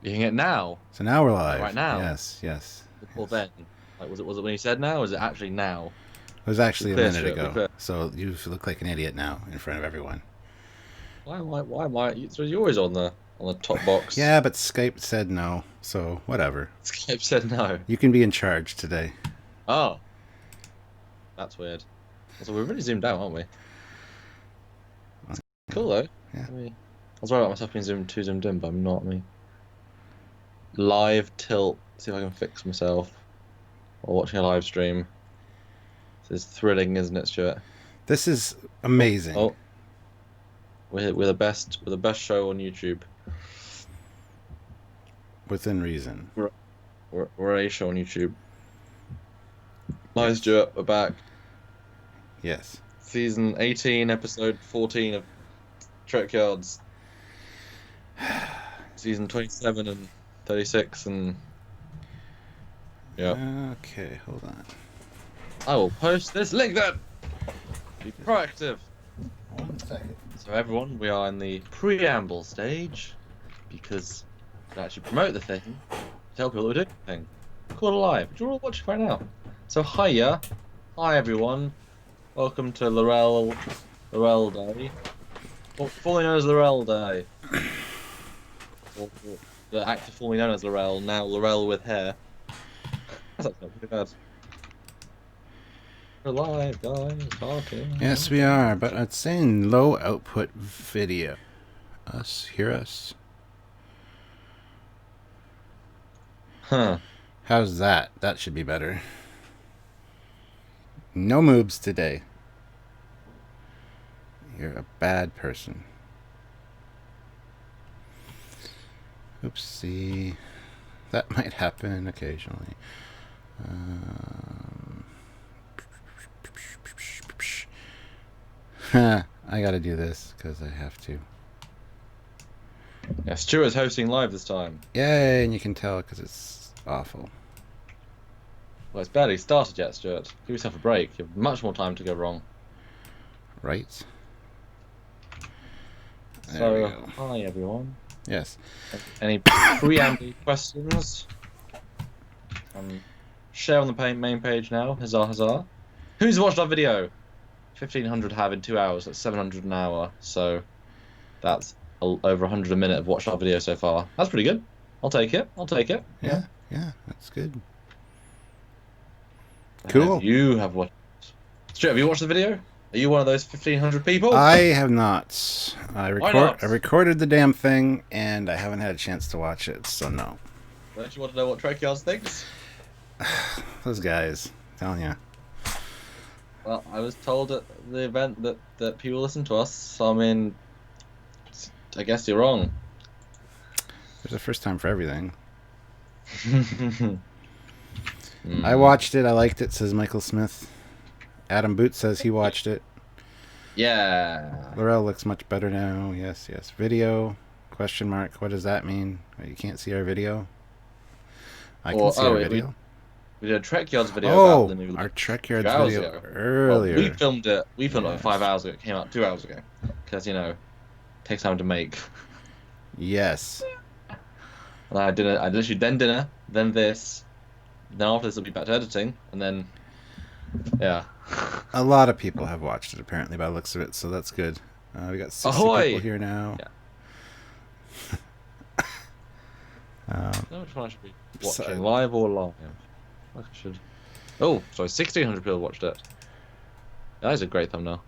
You can get now. So now we're Like live. right now. Yes, yes. Or Yes. then. Like was it when you said now, or is it actually now? It was Be actually a clear, minute Stuart, be ago. clear. So you look like an idiot now in front of everyone. Why am I so you're always on the top box. Yeah, but Skype said no. So whatever. Skype said no. You can be in charge today. Oh, that's weird. So we're really zoomed out, aren't we? Cool though. Yeah. I was worried about myself being too zoomed in, but I'm not. I mean, live tilt. See if I can fix myself while watching a live stream. This is thrilling, isn't it, Stuart? This is Oh, amazing. oh, we're the best show on YouTube. Within reason. We're a show on YouTube. Hi, Yes. Stuart. We're back. Yes. Season 18, episode 14 of Trekyards. Season 27 and 36, and yeah. Okay, hold on. I will post this link then. Be proactive. 1 second. So everyone, we are in the preamble stage because to actually promote the thing, tell people that we're doing the thing. Call it live, which you're all watching right now. So hiya, hi everyone. Welcome to Laurel Day. Formerly known as Laurel Day. Or the actor formerly known as Laurel, now Laurel with hair. That's actually not too bad. We're live, guys, talking. Yes, we are, but it's saying low output video. Hear us. Huh. How's that? That should be better. No moves today. You're a bad person. Oopsie. That might happen occasionally. I gotta do this because I have to. Yeah, Stuart's hosting live this time. Yay, and you can tell because it's awful. Well, it's barely started yet, Stuart. Give yourself a break. You have much more time to go wrong. Right? There we So, go. hi everyone. Yes. Any preamble questions? Share on the main page now. Huzzah, huzzah. Who's watched our video? 1,500 have in 2 hours. That's 700 an hour. So that's over 100 a minute have watched our video so far. That's pretty good. I'll take it. I'll take it. Yeah, that's good. Cool. You have watched. Stuart, have you watched the video? Are you one of those 1,500 people? I have not. I not? recorded the damn thing, and I haven't had a chance to watch it, so no. Don't you want to know what Trekyards thinks? Those guys, I'm telling you. Well, I was told at the event that people listen to us, so I mean, I guess you're wrong. There's a first time for everything. I watched it. I liked it, says Michael Smith. Adam Boot says he watched it. Yeah. Laurel looks much better now. Yes, yes. Video, question mark. What does that mean? You can't see our video? I can see our video. We did a Trekyards video Oh, about the new our Trekyards 2 hours video ago. earlier. Well, we filmed it Yes. like 5 hours ago. It came out 2 hours ago. Because, you know, it takes time to make. Yes. And I literally then dinner, then this, then after this I'll be back to editing, and then, yeah. A lot of people have watched it, apparently, by the looks of it, so that's good. We got 60 Ahoy! people here now. Yeah. I don't know which one I should be watching, live or live. I should. Oh, sorry, 1,600 people watched it. That is a great thumbnail.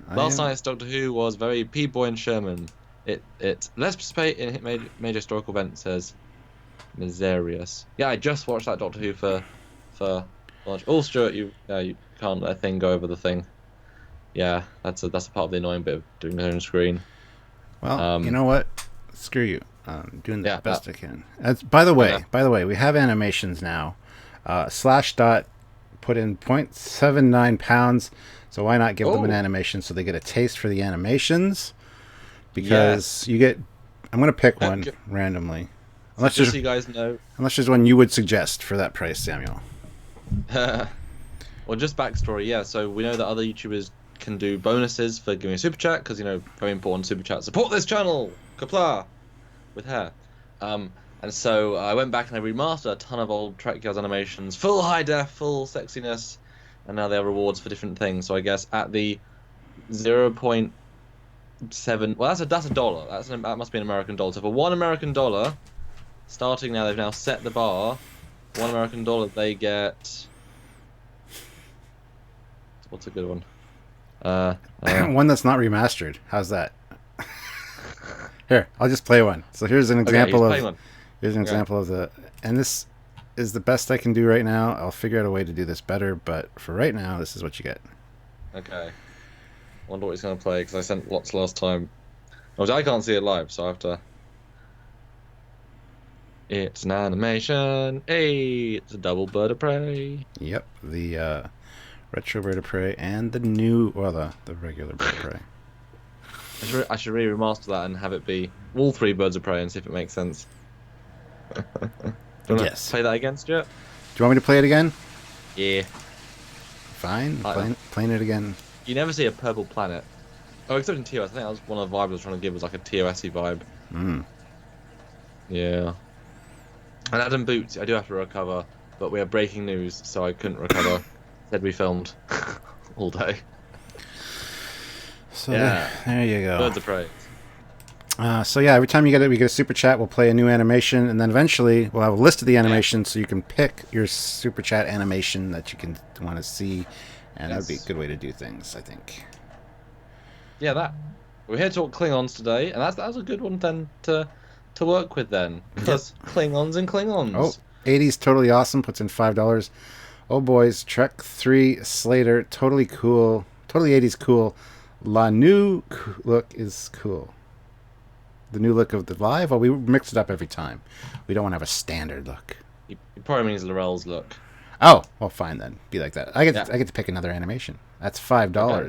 Last night's Doctor Who was very P-Boy and Sherman. Let's participate in major historical event, says Miserius. Yeah, I just watched that Doctor Who for launch. Oh, Stuart, you can't let a thing go over the thing. Yeah, that's a part of the annoying bit of doing the home screen. Well, you know what? Screw you. I'm doing the best I can. By the way, we have animations now. Slashdot put in 0.79 pounds, so why not give them an animation so they get a taste for the animations? Because you get... I'm going to pick one randomly. Unless just so you guys know. Unless there's one you would suggest for that price, Samuel. Well, just backstory, yeah. So we know that other YouTubers can do bonuses for giving a super chat because, you know, very important super chat. Support this channel! Kapla! with hair. And so I went back and I remastered a ton of old Trekyards animations, full high def, full sexiness, and now they have rewards for different things. So I guess at the 0.7, well, that's a dollar. That must be an American dollar. So for $1 American, starting now, they've now set the bar. $1 American, they get. What's a good one? One that's not remastered. How's that? Here, I'll just play one. So here's an example of. Here's an example of the, and this is the best I can do right now. I'll figure out a way to do this better, but for right now, this is what you get. Okay. Wonder what he's going to play, because I sent lots last time. Obviously, I can't see it live, so I have to... It's an animation. Hey, it's a double bird of prey. Yep, the retro bird of prey and the new, well, the regular bird of prey. I should really remaster that and have it be all 3 birds of prey and see if it makes sense. Do you want to play that again, Stuart? Do you want me to play it again? Yeah. Fine, playing it again. You never see a purple planet. Oh, except in TOS. I think that was one of the vibes I was trying to give, was like a TOS-y vibe. Yeah. And Adam Boots, I do have to recover, but we have breaking news, so I couldn't recover. Said we filmed all day. So yeah, there you go. Birds of prey. So yeah, every time we get a super chat, we'll play a new animation, and then eventually we'll have a list of the animations, so you can pick your super chat animation that you can want to see, and that would be a good way to do things, I think. Yeah, that. We're here to talk Klingons today, and that was a good one then to work with then, because Klingons and Klingons. Oh, 80s totally awesome. Puts in $5. Oh boys, Trek 3 Slater, totally cool, totally 80s cool. La new look is cool. The new look of the live? Well, we mix it up every time. We don't want to have a standard look. He probably means Laurel's look. Oh, well, fine then. Be like that. I get to pick another animation. That's $5. Okay.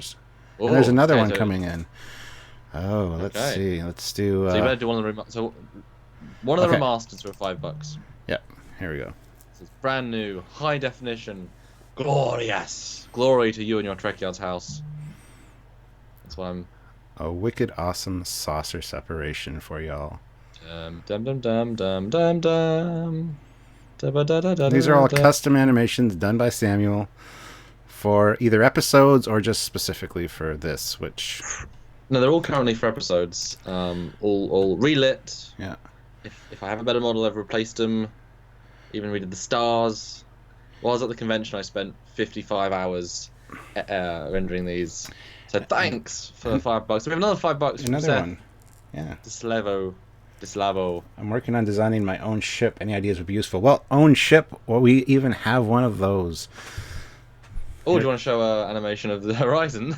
And there's another one coming in. Oh, let's see. Let's do. So you better do one of the one of the remasters for $5. Yep. Here we go. This is brand new, high definition, glorious. Glory to you and your Trekyards house. That's what I'm. A wicked awesome saucer separation for y'all. These are all custom animations done by Samuel for either episodes or just specifically for this, which... No, they're all currently for episodes. All relit. Yeah. If I have a better model, I've replaced them. Even redid the stars. While I was at the convention, I spent 55 hours rendering these. So thanks for $5. So we have another $5. Another one. Yeah. Dislavo. I'm working on designing my own ship. Any ideas would be useful. Well, own ship. Well, we even have one of those. Oh, do you want to show an animation of the Horizon?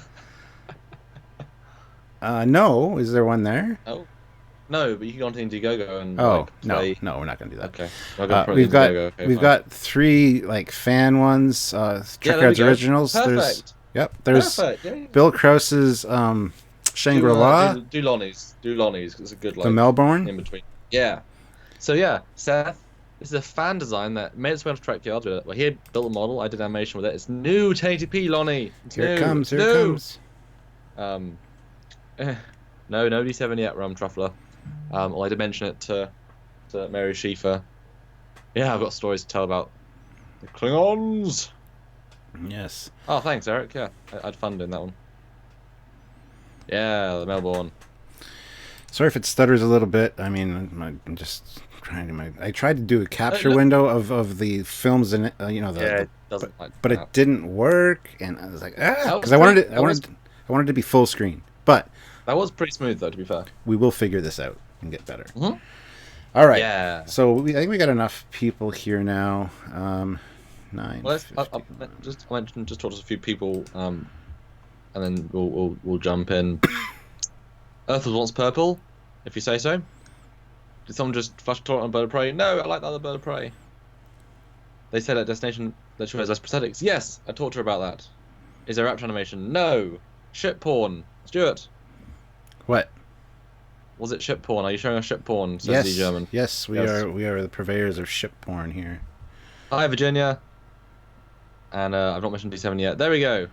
No. Is there one there? Oh. No, but you can go on to Indiegogo and play. No, we're not gonna do that. Okay. We've got 3 fan ones. Trekyards originals. Perfect. There's Bill Krause's Shangri-La. Do Lonnie's, because it's a good the Melbourne in between. Yeah. So yeah, Seth, this is a fan design that made its way onto Trekyards. Well, he built a model. I did animation with it. It's new 1080p, Lonnie. Here it comes. Here it comes. No, nobody's 7 yet, Rum Truffler. Well, I did mention it to Mary Schieffer. Yeah, I've got stories to tell about the Klingons. Yes. Oh, thanks, Eric. Yeah, I had fun doing that one. Yeah, the Melbourne. Sorry if it stutters a little bit. I mean, I'm just trying to. I tried to do a capture window of the films in it. It doesn't. But it didn't work, and I was like, because I wanted to be full screen. But that was pretty smooth, though. To be fair, we will figure this out and get better. Mm-hmm. All right. Yeah. So I think we got enough people here now. 9. Well, I'll just talk to a few people, and then we'll jump in. Earth was once purple, if you say so. Did someone just flash a talk on Bird of Prey? No, I like the other Bird of Prey. They said at Destination that she has less prosthetics. Yes, I talked to her about that. Is there raptor animation? No. Ship porn. Stuart. What? Was it ship porn? Are you showing us ship porn? Says yes. the German. Yes, we are the purveyors of ship porn here. Hi, Virginia. And I've not mentioned D7 yet. There we go.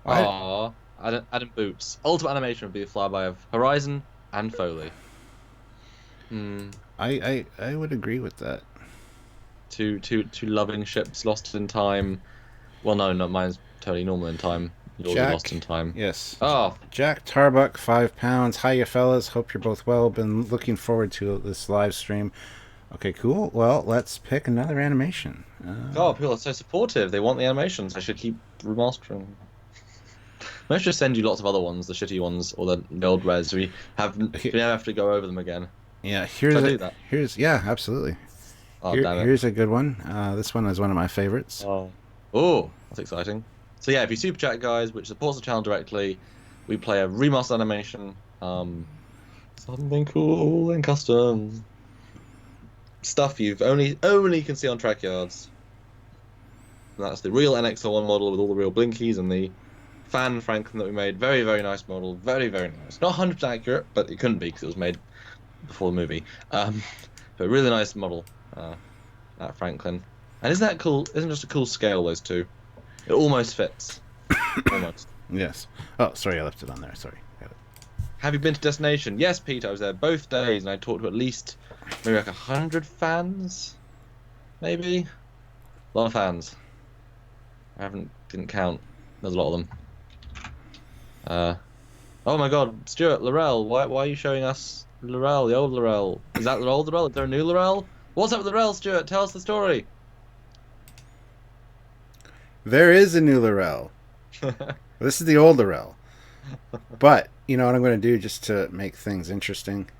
Aww. Adam Boots. Ultimate animation would be the flyby of Horizon and Foley. I would agree with that. Two loving ships lost in time. Well, no, not mine's totally normal in time. Yours are lost in time. Yes. Oh, Jack Tarbuck, £5. Hiya, fellas. Hope you're both well. Been looking forward to this live stream. Okay, cool. Well, let's pick another animation. God, people are so supportive. They want the animations. I should keep remastering. Let's just send you lots of other ones, the shitty ones, or the old res. We never have to go over them again. Yeah, here's absolutely. Oh, damn it. Here's a good one. This one is one of my favorites. Oh, that's exciting. So yeah, if you super chat, guys, which supports the channel directly, we play a remastered animation. Something cool and custom stuff you've only can see on Trekyards. And that's the real NX01 model with all the real blinkies and the fan Franklin that we made. Very, very nice model. Very, very nice. Not 100% accurate, but it couldn't be because it was made before the movie. But really nice model, that Franklin. And isn't that cool? Isn't just a cool scale, those two? It almost fits. Almost. Yes. Oh, sorry, I left it on there. Sorry. Have you been to Destination? Yes, Pete, I was there both days, and I talked to at least maybe like 100 fans? Maybe? A lot of fans. Didn't count. There's a lot of them. Oh my god, Stuart, Laurel, why are you showing us Laurel, the old Laurel? Is that the old Laurel? Is there a new Laurel? What's up with Laurel, Stuart? Tell us the story. There is a new Laurel. This is the old Laurel. But, you know what I'm going to do just to make things interesting?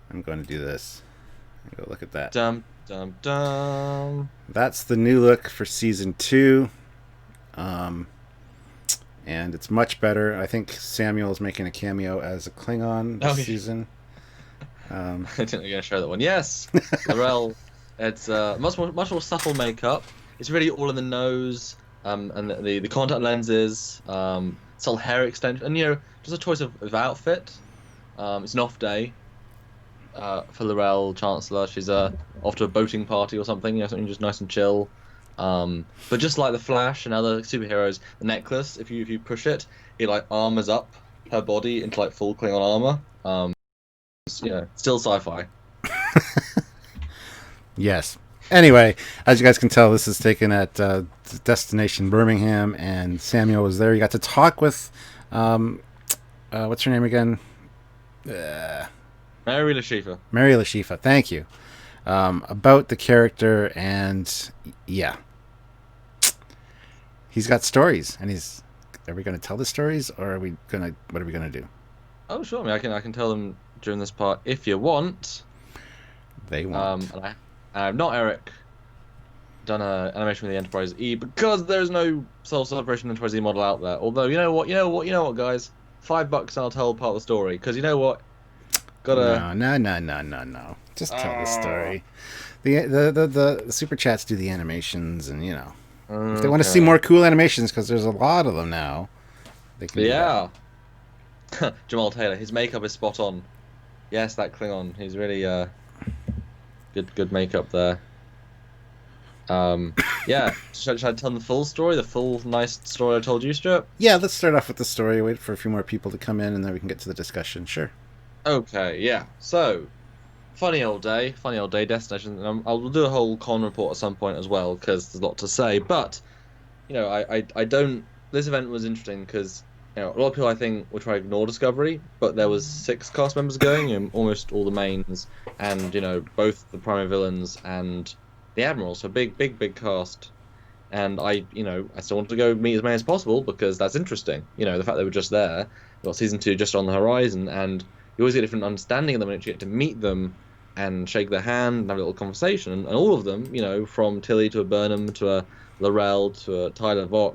I'm going to do this. Go look at that. Dum, dum, dum. That's the new look for Season 2. And it's much better. I think Samuel's making a cameo as a Klingon this season. I didn't know you were going to show that one. Yes! Laurel. It's much more subtle makeup. It's really all in the nose, and the contact lenses, subtle hair extension, and just a choice of outfit. It's an off day for Laurel Chancellor. She's off to a boating party or something, something just nice and chill. But just like the Flash and other superheroes, the necklace, if you push it, it like armors up her body into like full Klingon armor. Still sci-fi. Yes. Anyway, as you guys can tell, this is taken at Destination Birmingham, and Samuel was there. You got to talk with, what's her name again? Mary Lashifa. Mary Lashifa, thank you. About the character, and yeah. He's got stories, and are we going to tell the stories, or what are we going to do? Oh, sure. I mean, I can tell them during this part if you want. They want. And I've not, Eric, done an animation with the Enterprise E because there's no Soul Celebration Enterprise E model out there. Although, you know what, guys? $5 and I'll tell part of the story. Because you know what? No. Just tell the story. The super chats do the animations, and if they want to see more cool animations, because there's a lot of them now, they can. Yeah. Jamal Taylor, his makeup is spot on. Yes, that Klingon. He's really good makeup there. Yeah. Should I tell them the full story? The full nice story I told you, Stuart? Yeah, let's start off with the story. Wait for a few more people to come in, and then we can get to the discussion. Sure. Okay, yeah. So, funny old day, Destination. And I'll do a whole con report at some point as well, because there's a lot to say. But, I don't... This event was interesting because, a lot of people, I think, will try to ignore Discovery, but there was 6 cast members going, almost all the mains, and, both the primary villains and the Admiral. So big cast. And I still want to go meet as many as possible, because that's interesting. The fact they were just there. We've got Season 2 just on the horizon, and you always get a different understanding of them when you get to meet them and shake their hand and have a little conversation. And all of them, from Tilly to a Burnham to a Laurel to a Tyler Vok,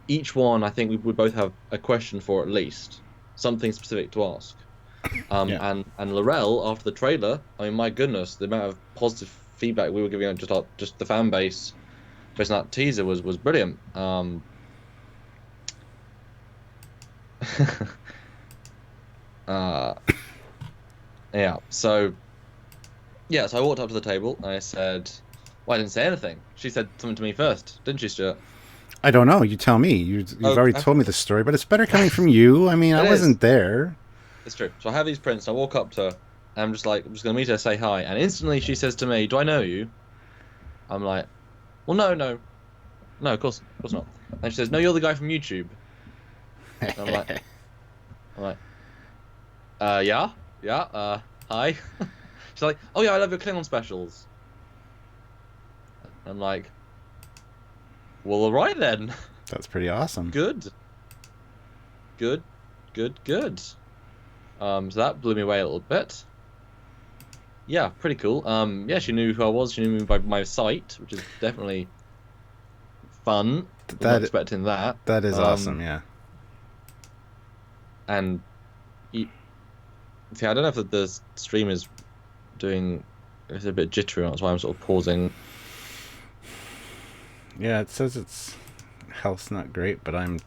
each one I think we both have a question for at least, something specific to ask. And Laurel, after the trailer, I mean, my goodness, the amount of positive feedback we were giving on just the fan base based on that teaser was brilliant. So I walked up to the table and I said, well, I didn't say anything. She said something to me first, didn't she, Stuart? I don't know. You tell me. You've already told me the story, but it's better coming from you. I mean, I wasn't there. It's true. So I have these prints. I walk up to And I'm just like, I'm just gonna meet her, say hi, and instantly she says to me, "Do I know you?" I'm like, "Well, no, of course not." And she says, "No, you're the guy from YouTube." And I'm like, yeah, hi." She's like, "Oh yeah, I love your Klingon specials." I'm like, "Well, all right then." That's pretty awesome. Good. So that blew me away a little bit. Yeah, pretty cool. Yeah, she knew who I was. She knew me by my sight, which is definitely fun. Was not expecting that. That is awesome. Yeah. And see, I don't know if the stream is doing. It's a bit jittery. That's why I'm sort of pausing. Yeah, it says its health's not great, but I'm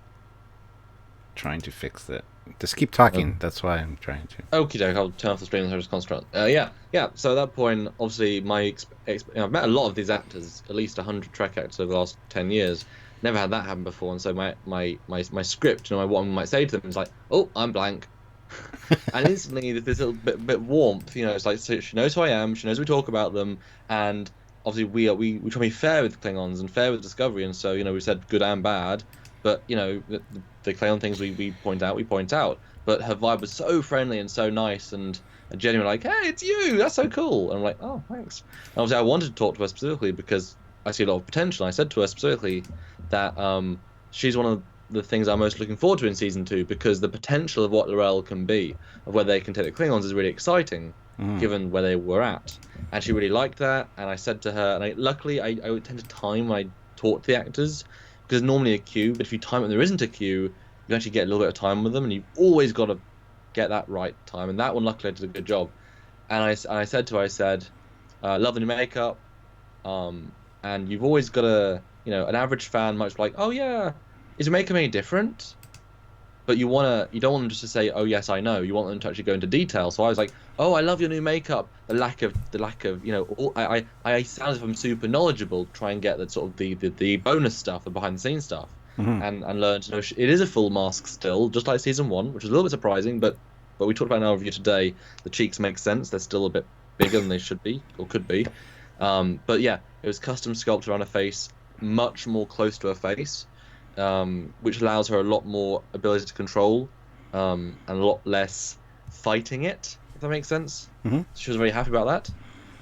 trying to fix it. Just keep talking. That's why I'm trying to. Okie doke, I'll turn off the stream and just concentrate. Yeah. So at that point, obviously, I've met a lot of these actors, at least 100 Trek actors over the last 10 years. Never had that happen before, and so my script, what I might say to them is like, "Oh, I'm blank," and instantly there's this little bit warmth. It's like, so she knows who I am, she knows we talk about them, and obviously we try to be fair with Klingons and fair with Discovery, and so we said good and bad. But the Klingon things we point out. But her vibe was so friendly and so nice and genuine, like, "Hey, it's you! That's so cool!" And I'm like, "Oh, thanks." And obviously, I wanted to talk to her specifically because I see a lot of potential. I said to her specifically that she's one of the things I'm most looking forward to in season 2 because the potential of what L'Rell can be, of where they can take the Klingons, is really exciting, given where they were at. And she really liked that. And I said to her, and luckily I tend to time when I talk to the actors. Because normally a queue, but if you time it and there isn't a queue, you actually get a little bit of time with them, and you've always got to get that right time. And that one, luckily, I did a good job. And I said to her, "Love the new makeup, and you've always got to, an average fan might be like, 'Oh yeah, is your makeup any different?' But you don't want them just to say, 'Oh yes, I know.' You want them to actually go into detail." So I was like, "Oh, I love your new makeup. The lack of, I sound as if I'm super knowledgeable. Try and get that sort of the bonus stuff, the behind the scenes stuff, and learn to know it is a full mask still, just like season 1, which is a little bit surprising. But we talked about in our review today. The cheeks make sense. They're still a bit bigger than they should be or could be. But yeah, it was custom sculpted around her face, much more close to her face. Which allows her a lot more ability to control, and a lot less fighting it, if that makes sense. So she was very happy about that.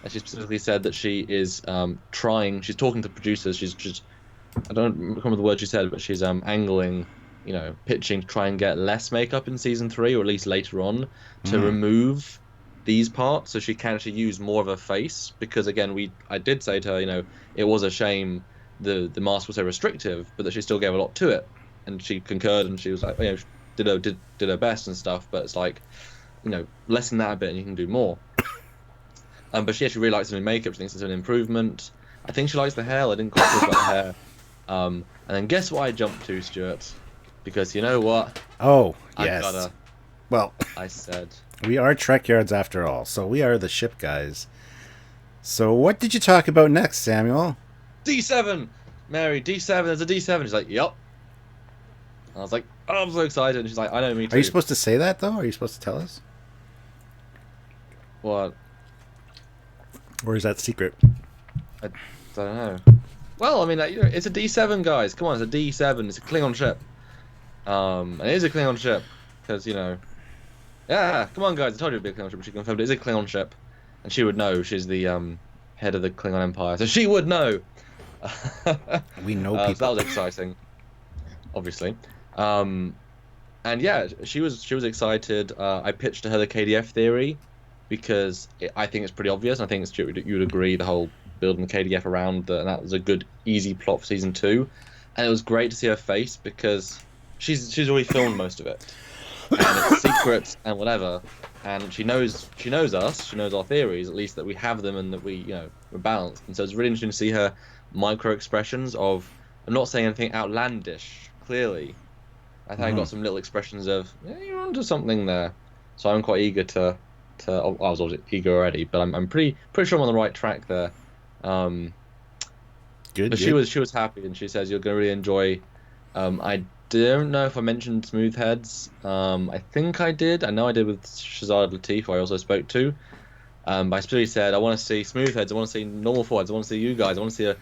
And she specifically said that she is she's talking to producers, she's I don't remember the word she said, but she's angling, pitching to try and get less makeup in season 3, or at least later on, to remove these parts so she can actually use more of her face. Because again, I did say to her, it was a shame the mask was so restrictive, but that she still gave a lot to it, and she concurred, and she was like, did her best and stuff. But it's like, lessen that a bit, and you can do more. But she actually really likes the new makeup. She thinks it's an improvement. I think she likes the hair. I didn't quite talk about the hair. And then guess what I jumped to, Stuart? Because you know what? Oh, yes. I said we are Trekyards after all, so we are the ship guys. So what did you talk about next, Samuel? D7, Mary, D7. There's a D7. She's like, "Yup." I was like, "Oh, I'm so excited." And she's like, "I know, me too." Are you supposed to say that though? Are you supposed to tell us? What? Or is that secret? I don't know. Well, I mean, it's a D7, guys. Come on, it's a D7. It's a Klingon ship. And it is a Klingon ship because yeah. Come on, guys. I told you it'd be a Klingon ship. But she confirmed it is a Klingon ship, and she would know. She's the head of the Klingon Empire, so she would know. We know people. So that was exciting, obviously. And yeah, she was excited. I pitched to her the KDF theory because I think it's pretty obvious. And I think you would agree the whole building the KDF around and that was a good, easy plot for season 2. And it was great to see her face because she's already filmed most of it, and it's secret and whatever. And she knows us. She knows our theories, at least that we have them and that we're balanced. And so it's really interesting to see her micro expressions of. I'm not saying anything outlandish. Clearly, I think I got some little expressions of you're onto something there. So I'm quite eager to. I was obviously eager already, but I'm pretty sure I'm on the right track there. Good. But she was happy, and she says you're going to really enjoy. I don't know if I mentioned smooth heads. I think I did. I know I did with Shazad Latif, who I also spoke to. But I specifically said I want to see smooth heads. I want to see normal forwards. I want to see you guys. I want to see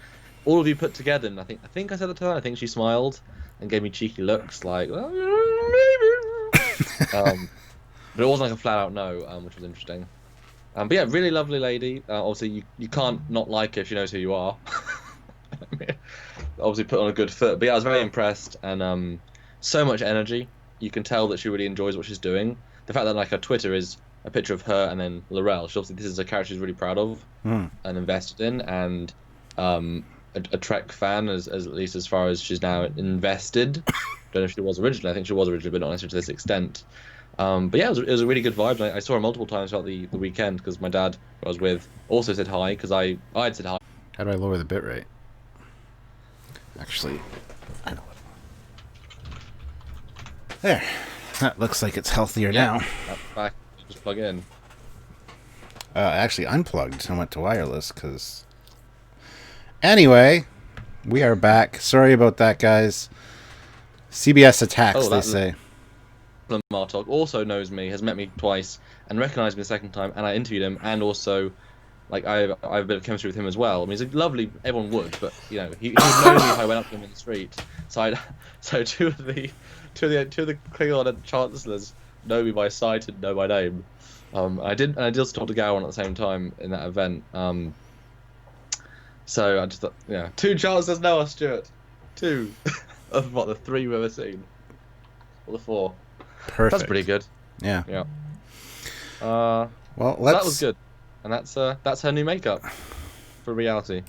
all of you put together. And I think I said that to her. I think she smiled and gave me cheeky looks, like, well, maybe. But it wasn't like a flat out no, which was interesting. But yeah, really lovely lady. Obviously, you can't not like her if she knows who you are. Obviously, put on a good foot. But yeah, I was very impressed, and so much energy. You can tell that she really enjoys what she's doing. The fact that like her Twitter is a picture of her and then Laurel. She obviously, this is a character she's really proud of and invested in, and a Trek fan, as at least as far as she's now invested. Don't know if she was originally. I think she was originally, but not necessarily to this extent. But yeah, it was a really good vibe. I saw her multiple times throughout the weekend because my dad, who I was with, also said hi because I'd said hi. How do I lower the bitrate? Actually, I know it. There. That looks like it's healthier now. Back, just plug in. Actually unplugged and went to wireless because... Anyway, we are back. Sorry about that, guys. CBS attacks, they say. Martok also knows me, has met me twice, and recognised me the second time, and I interviewed him, and also, like, I have a bit of chemistry with him as well. I mean, he's a lovely, everyone would, but, you know, he would know me if I went up to him in the street. So two of the Klingon chancellors know me by sight and know my name. I did also talk to Gowan at the same time in that event. So I just thought, yeah, 2 chancellors know us, Stuart. 2 of what, the 3 we've ever seen, or the 4. Perfect. That's pretty good. Yeah. Yeah. Well, that was good, and that's her new makeup for reality.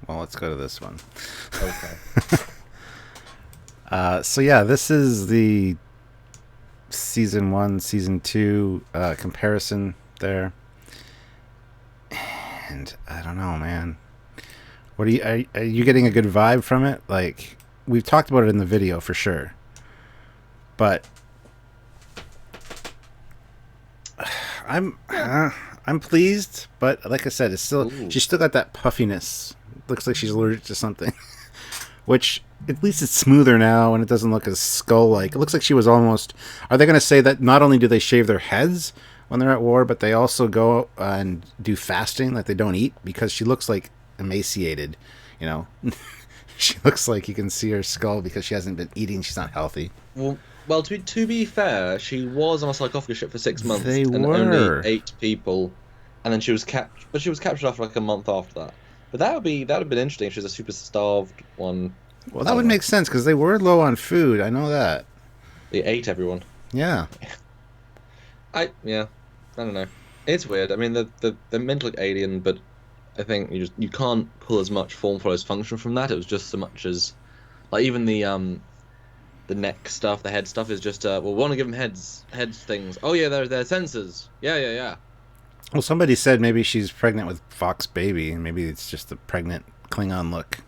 Well, let's go to this one. Okay. So yeah, this is the season 1, season 2 comparison there, and I don't know, man. What are you getting a good vibe from it? Like, we've talked about it in the video for sure. But I'm pleased, but like I said, it's still she's still got that puffiness. Looks like she's allergic to something. Which at least it's smoother now and it doesn't look as skull-like. It looks like she was almost... Are they going to say that not only do they shave their heads when they're at war, but they also go and do fasting, like they don't eat? Because she looks like emaciated, you know. She looks like you can see her skull because she hasn't been eating. She's not healthy. Well, to be fair, she was on a sarcophagus ship for 6 months and only 8 people, and then she was captured. But she was captured after like a month after that. But that would have been interesting if she was a super starved one. Well, that would make sense because they were low on food. I know that. They ate everyone. Yeah. I don't know. It's weird. I mean, they're meant to look alien, but I think you can't pull as much form follows function from that. It was just so much as, like, even the neck stuff, the head stuff is just we want to give them heads things. Oh yeah, they're sensors. Yeah. Well, somebody said maybe she's pregnant with Fox baby, and maybe it's just a pregnant Klingon look.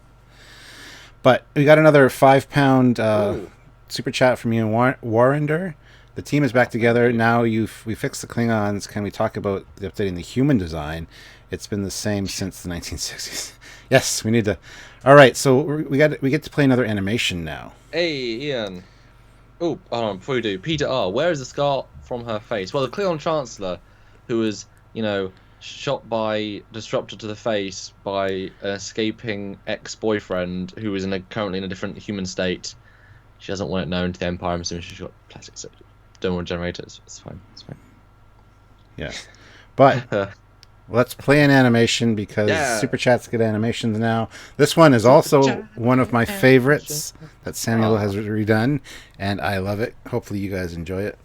But we got another £5 super chat from you, Warrender. The team is back together now. We fixed the Klingons. Can we talk about updating the human design? It's been the same since the 1960s. Yes, we need to. All right, so we get to play another animation now. Hey, Ian. Oh, hold on. Before we do, Peter R. Where is the scar from her face? Well, the Klingon Chancellor, who was, disrupted to the face by an escaping ex-boyfriend who is currently in a different human state. She doesn't want it known to the Empire. I'm assuming she's got plastic surgery. Don't want to generate it. It's fine. Yeah, but let's play an animation because Super Chat's get animations now. This one is also one of my favorites that Samuel has redone, and I love it. Hopefully you guys enjoy it.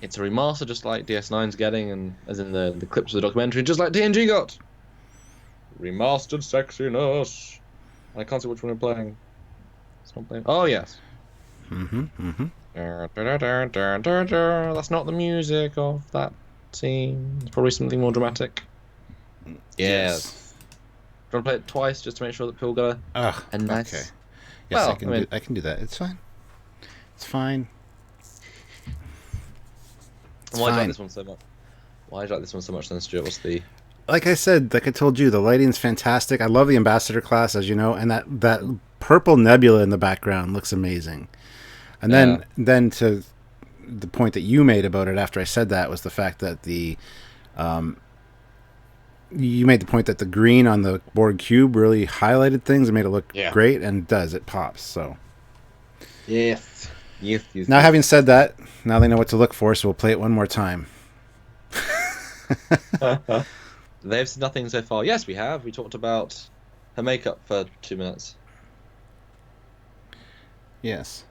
It's a remaster just like DS9's getting, and as in the clips of the documentary, just like TNG got. Remastered sexiness. I can't see which one we're playing. It's not playing. Oh, yes. That's not the music of that scene. It's probably something more dramatic. Yes. Do you want to play it twice just to make sure that people got a nice... Okay. Yes, I can do that. It's fine. It's fine. Why do you like this one so much? Why do you like this one so much then, Stuart? What's the... Like I said, like I told you, the lighting's fantastic. I love the Ambassador class, as you know, and that purple nebula in the background looks amazing. And then to the point that you made about it after I said that was the fact that you made the point that the green on the board cube really highlighted things and made it look great, and it pops. So yes. Now, having said that, now they know what to look for, so we'll play it one more time. They've seen nothing so far. Yes, we have. We talked about her makeup for 2 minutes. Yes.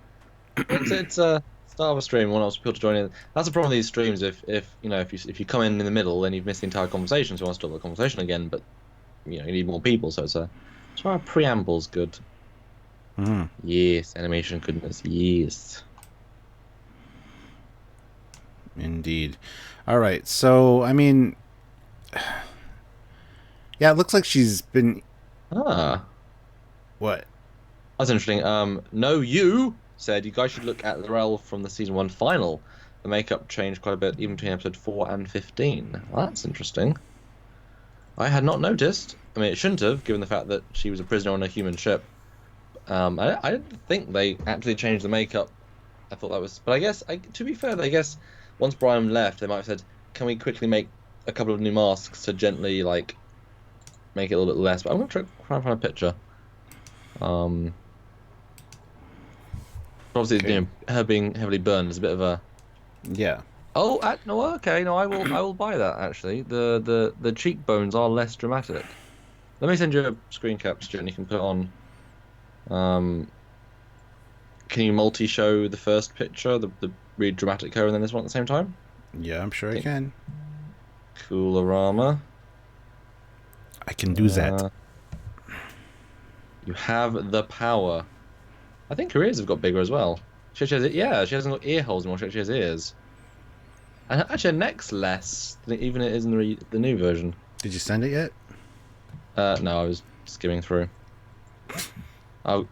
It's a start of a stream. Want else people to join in. That's the problem with these streams. If you come in the middle, then you've missed the entire conversation. So you want to start the conversation again, but you need more people. So that's why our preamble's good. Mm. Yes, animation goodness. Yes. Indeed. All right. So I mean, yeah, it looks like she's been. What? That's interesting. No, you said you guys should look at Lorel from the season 1 final. The makeup changed quite a bit, even between episode 4 and 15. Well, that's interesting. I had not noticed. I mean, it shouldn't have, given the fact that she was a prisoner on a human ship. I didn't think they actually changed the makeup. I thought that was, but I guess, to be fair, I guess once Brian left, they might have said, "Can we quickly make a couple of new masks to gently make it a little bit less?" But I'm gonna try and find a picture. Obviously, her being heavily burned is a bit of a. Yeah. Oh, no. Okay, no. I will buy that. Actually, the cheekbones are less dramatic. Let me send you a screen cap, Stuart, and you can put it on. Can you multi-show the first picture, the really dramatic her, and then this one at the same time? Yeah, I'm sure I can. Coolorama. I can do that. You have the power. I think her ears have got bigger as well. She hasn't got ear holes anymore. She has ears. And actually, her neck's less than even it is in the new version. Did you send it yet? No, I was skimming through. Oh,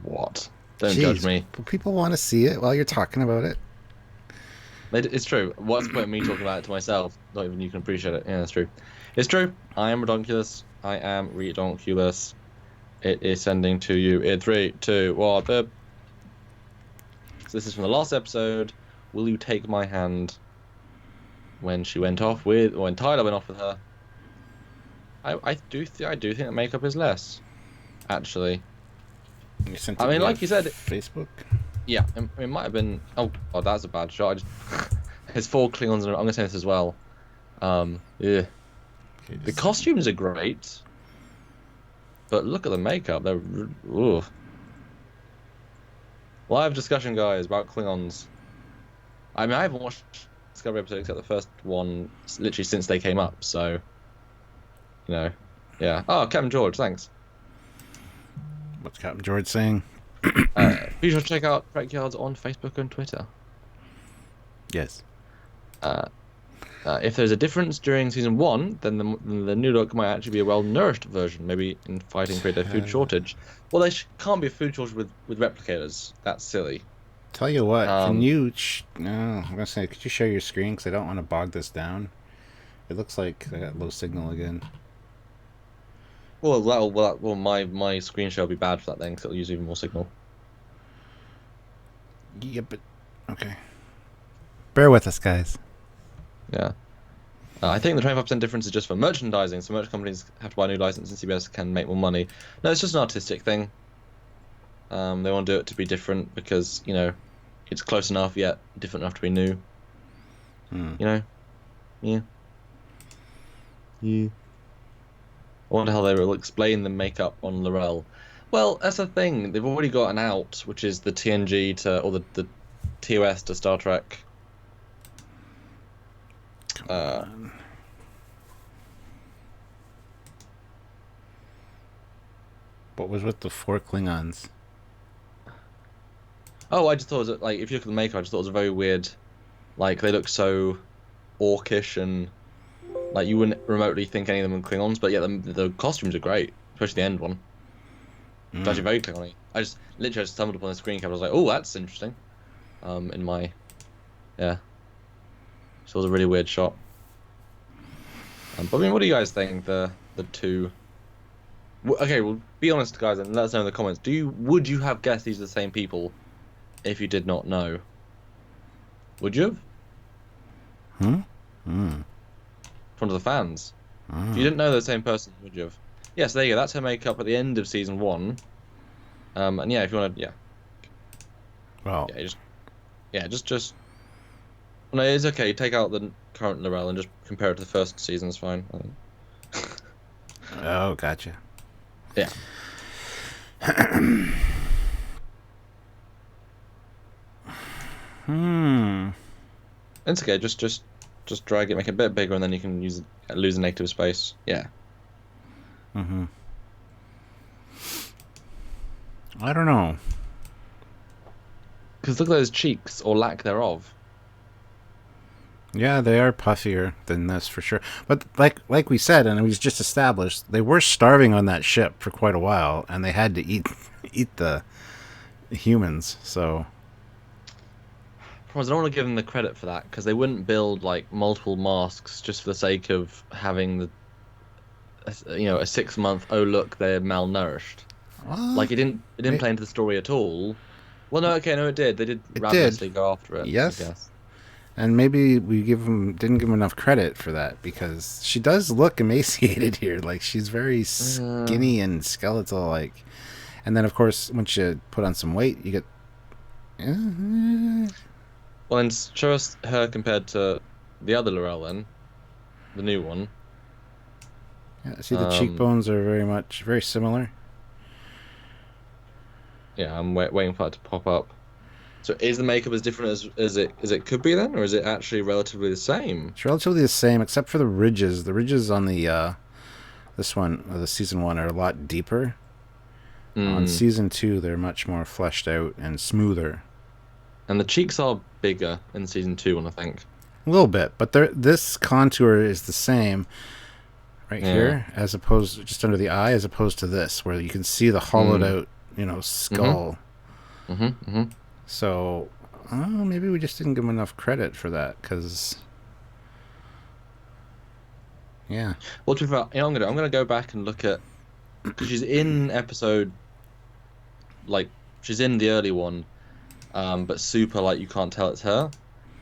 what? Don't judge me. People want to see it while you're talking about it. It's true. What's the point of me talking about it to myself? Not even you can appreciate it. Yeah, that's true. It's true. I am redonkulous. I am redonkulous. It is sending to you in 3, 2, 1. So this is from the last episode. Will you take my hand? When she went off with, or when Tyler went off with her. I do think that makeup is less. Actually. I mean, like you said, Facebook. Yeah, it might have been. Oh, that's a bad shot. There's 4 Klingons. I'm gonna say this as well. Yeah. Okay, the costumes are great. But look at the makeup. They're. Ooh. Live discussion, guys, about Klingons. I mean, I haven't watched Discovery episode except the first one, literally since they came up. So, yeah. Oh, Captain George, thanks. What's Captain George saying? Be sure to check out Trekyards on Facebook and Twitter. Yes. If there's a difference during season 1, then the new look might actually be a well-nourished version, maybe in fighting create a food shortage. Well, there can't be a food shortage with replicators. That's silly. Tell you what, can you... I'm going to say, could you share your screen? Because I don't want to bog this down. It looks like I got low signal again. Well, my screen share will be bad for that then, because it'll use even more signal. Yeah, but... Okay. Bear with us, guys. Yeah. I think the 25% difference is just for merchandising, so merch companies have to buy a new license and CBS can make more money. No, it's just an artistic thing. They want to do it to be different because, it's close enough yet different enough to be new. Yeah. Yeah. I wonder how they will explain the makeup on Lorel. Well, that's the thing. They've already got an out, which is the TNG or the TOS to Star Trek. What was with the 4 Klingons? Oh, I just thought it was if you look at the makeup, I just thought it was a very weird. They look so orcish and you wouldn't remotely think any of them were Klingons, but yeah, the costumes are great, especially the end one. It's actually very Klingon-y. I just literally stumbled upon the screen cap. I was like, oh, that's interesting. So it was a really weird shot. But I mean, what do you guys think? The two Okay, well, be honest, guys, and let us know in the comments. Would you have guessed these are the same people if you did not know? Would you have? From the fans. If you didn't know the same person, would you have? Yeah, so there you go. That's her makeup at the end of season 1. And yeah, if you want to, yeah. Well, just. No, it's okay. Take out the current Lorel and just compare it to the first season. It's fine. Oh, gotcha. Yeah. It's okay. Just drag it, make it a bit bigger, and then you can lose a negative space. Yeah. I don't know. Because look at those cheeks, or lack thereof. Yeah, they are puffier than this for sure. But like we said, and it was just established, they were starving on that ship for quite a while, and they had to eat the humans. So I don't want to give them the credit for that, because they wouldn't build like multiple masks just for the sake of having a 6-month. Oh look, they're malnourished. Like it didn't play into the story at all. Well, no, okay, no, it did. They did ravenously go after it. Yes. I guess. And maybe we didn't give him enough credit for that, because she does look emaciated here. Like, she's very skinny and skeletal, like. And then, of course, once you put on some weight, you get. Well, and show us her compared to the other Lorel, then, the new one. Yeah, see, the cheekbones are very similar. Yeah, I'm waiting for that to pop up. So is the makeup as different as it could be then, or is it actually relatively the same? It's relatively the same, except for the ridges. The ridges on the the season 1 are a lot deeper. On season 2, they're much more fleshed out and smoother. And the cheeks are bigger in season 2, I think. A little bit, but this contour is the same here, as opposed to just under the eye, as opposed to this, where you can see the hollowed out, skull. So, maybe we just didn't give him enough credit for that, because, yeah. Well, to be fair, I'm gonna go back and look at, because she's in episode, like she's in the early one, but super like you can't tell it's her.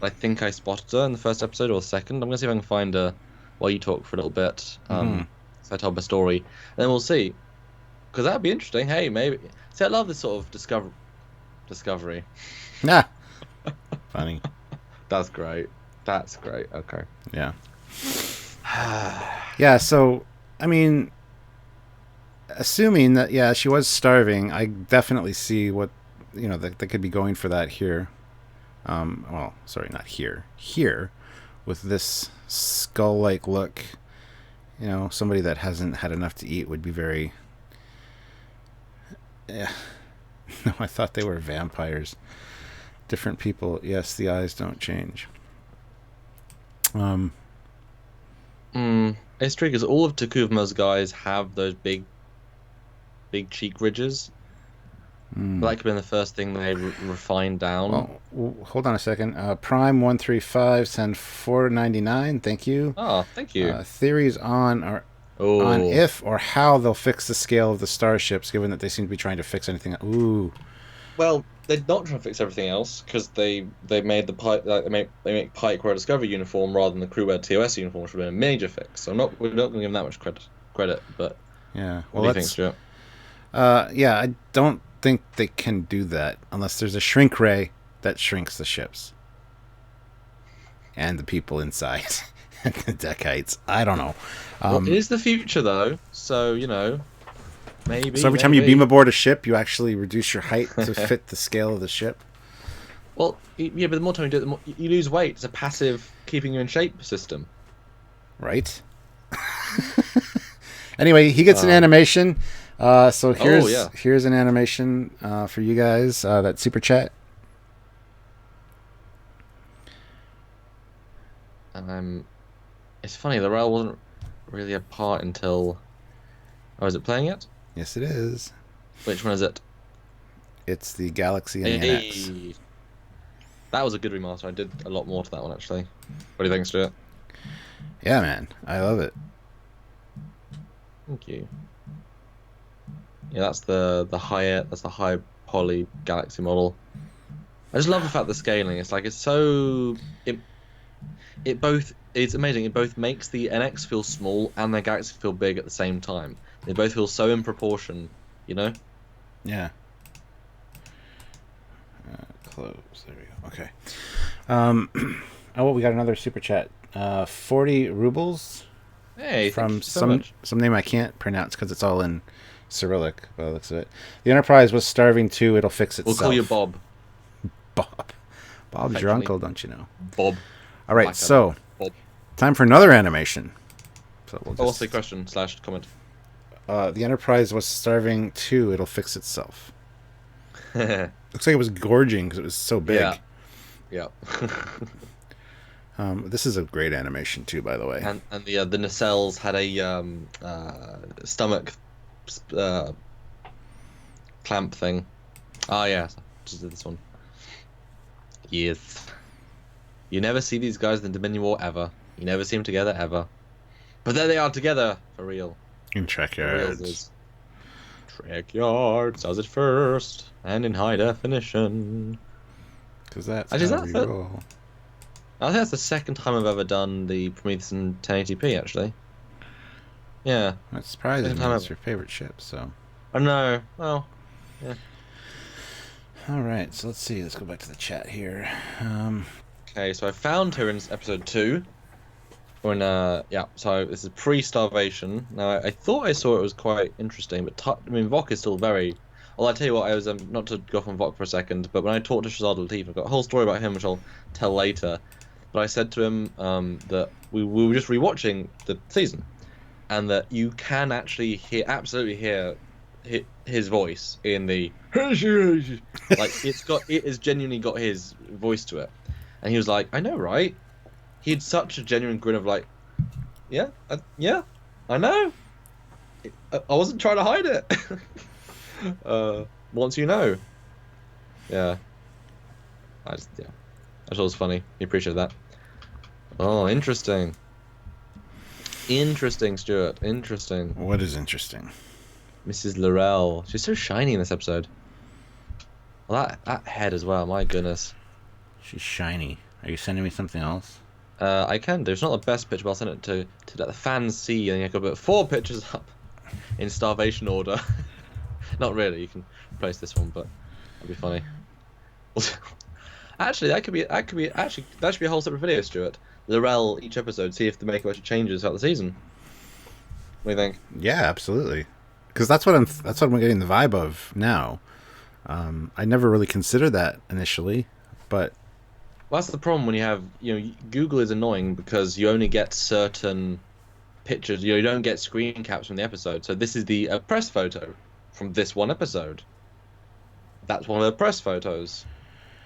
I think I spotted her in the first episode or the second. I'm gonna see if I can find her while you talk for a little bit. So I tell my story, and then we'll see, because that'd be interesting. Hey, maybe. See, I love this sort of discovery. Yeah. Funny. That's great. Okay. Yeah. Yeah, so, I mean, assuming that, she was starving, I definitely see what, that they could be going for that here. Well, sorry, not here. Here, with this skull-like look, somebody that hasn't had enough to eat would be very... Yeah. No, I thought they were vampires. Different people. Yes, the eyes don't change. It's tricky because all of Takuma's guys have those big cheek ridges. That could have been the first thing they refined down. Well, hold on a second. Prime 135 send 4.99. Thank you. Oh, thank you. Theories on if or how they'll fix the scale of the starships, given that they seem to be trying to fix anything. Ooh. Well, they're not trying to fix everything else, because they made the Pike they make Pike wear a Discovery uniform rather than the crew wear TOS uniform, which would have been a major fix. So we're not going to give them that much credit. But yeah, what do you think, Stuart? Yeah, I don't think they can do that unless there's a shrink ray that shrinks the ships and the people inside. The deck heights. I don't know. It is the future, though, so maybe. So every time you beam aboard a ship, you actually reduce your height to fit the scale of the ship. Well, yeah, but the more time you do it, the more you lose weight. It's a passive keeping you in shape system, right? Anyway, he gets an animation. So here's an animation for you guys. That super chat. It's funny, the rail wasn't really a part until... Oh, is it playing yet? Yes, it is. Which one is it? It's the Galaxy and the NX. That was a good remaster. I did a lot more to that one, actually. What do you think, Stuart? Yeah, man. I love it. Thank you. Yeah, that's the high poly galaxy model. I just love the fact the scaling. It's like it's amazing. It both makes the NX feel small and the galaxy feel big at the same time. They both feel so in proportion, you know? Yeah. Close. There we go. Okay. Oh, we got another super chat. 40 rubles. Hey, from so much. some name I can't pronounce because it's all in Cyrillic by the looks of it. The Enterprise was starving too. It'll fix itself. We'll call you Bob. Bob's your uncle, don't you know? Bob. All right, so Bob. Time for another animation. So what's the question / comment? The Enterprise was starving too. It'll fix itself. Looks like it was gorging because it was so big. Yeah. This is a great animation too, by the way. And the nacelles had a stomach clamp thing. Oh yeah, just did this one. Yes. You never see these guys in the Dominion War ever. You never see them together ever. But there they are together for real. In Trekyards. Trekyards does it first and in high definition. Because that's how we roll. I think that's the second time I've ever done the Prometheus in 1080p, actually. Yeah. That's surprising. It's your favorite ship, so. I know. Well, yeah. All right, so let's see. Let's go back to the chat here. Okay, so I found her in episode 2. So this is pre-starvation. Now, I thought I saw it was quite interesting, but Vok is still very... Well, I tell you what, I was not to go off on Vok for a second, but when I talked to Shazad Latif, I've got a whole story about him, which I'll tell later. But I said to him that we were just rewatching the season, and that you can actually absolutely hear his voice in the like it has genuinely got his voice to it, and he was like, I know, right? He had such a genuine grin of like, yeah, I know. I wasn't trying to hide it. Once you know, yeah. I thought it was funny. He appreciated that. Oh, interesting. Interesting, Stuart. Interesting. What is interesting? Mrs. Laurel. She's so shiny in this episode. Well, that head as well. My goodness. She's shiny. Are you sending me something else? I can do. It's not the best picture, but I'll send it to let the fans see. And you can put 4 pictures up in starvation order. Not really. You can replace this one, but that'd be funny. Actually, that should be a whole separate video, Stuart. Laurel each episode. See if the makeup actually changes throughout the season. What do you think? Yeah, absolutely. Because that's what I'm getting the vibe of now. I never really considered that initially, but well, that's the problem when you have Google is annoying because you only get certain pictures. You don't get screen caps from the episode. So this is a press photo from this one episode. That's one of the press photos.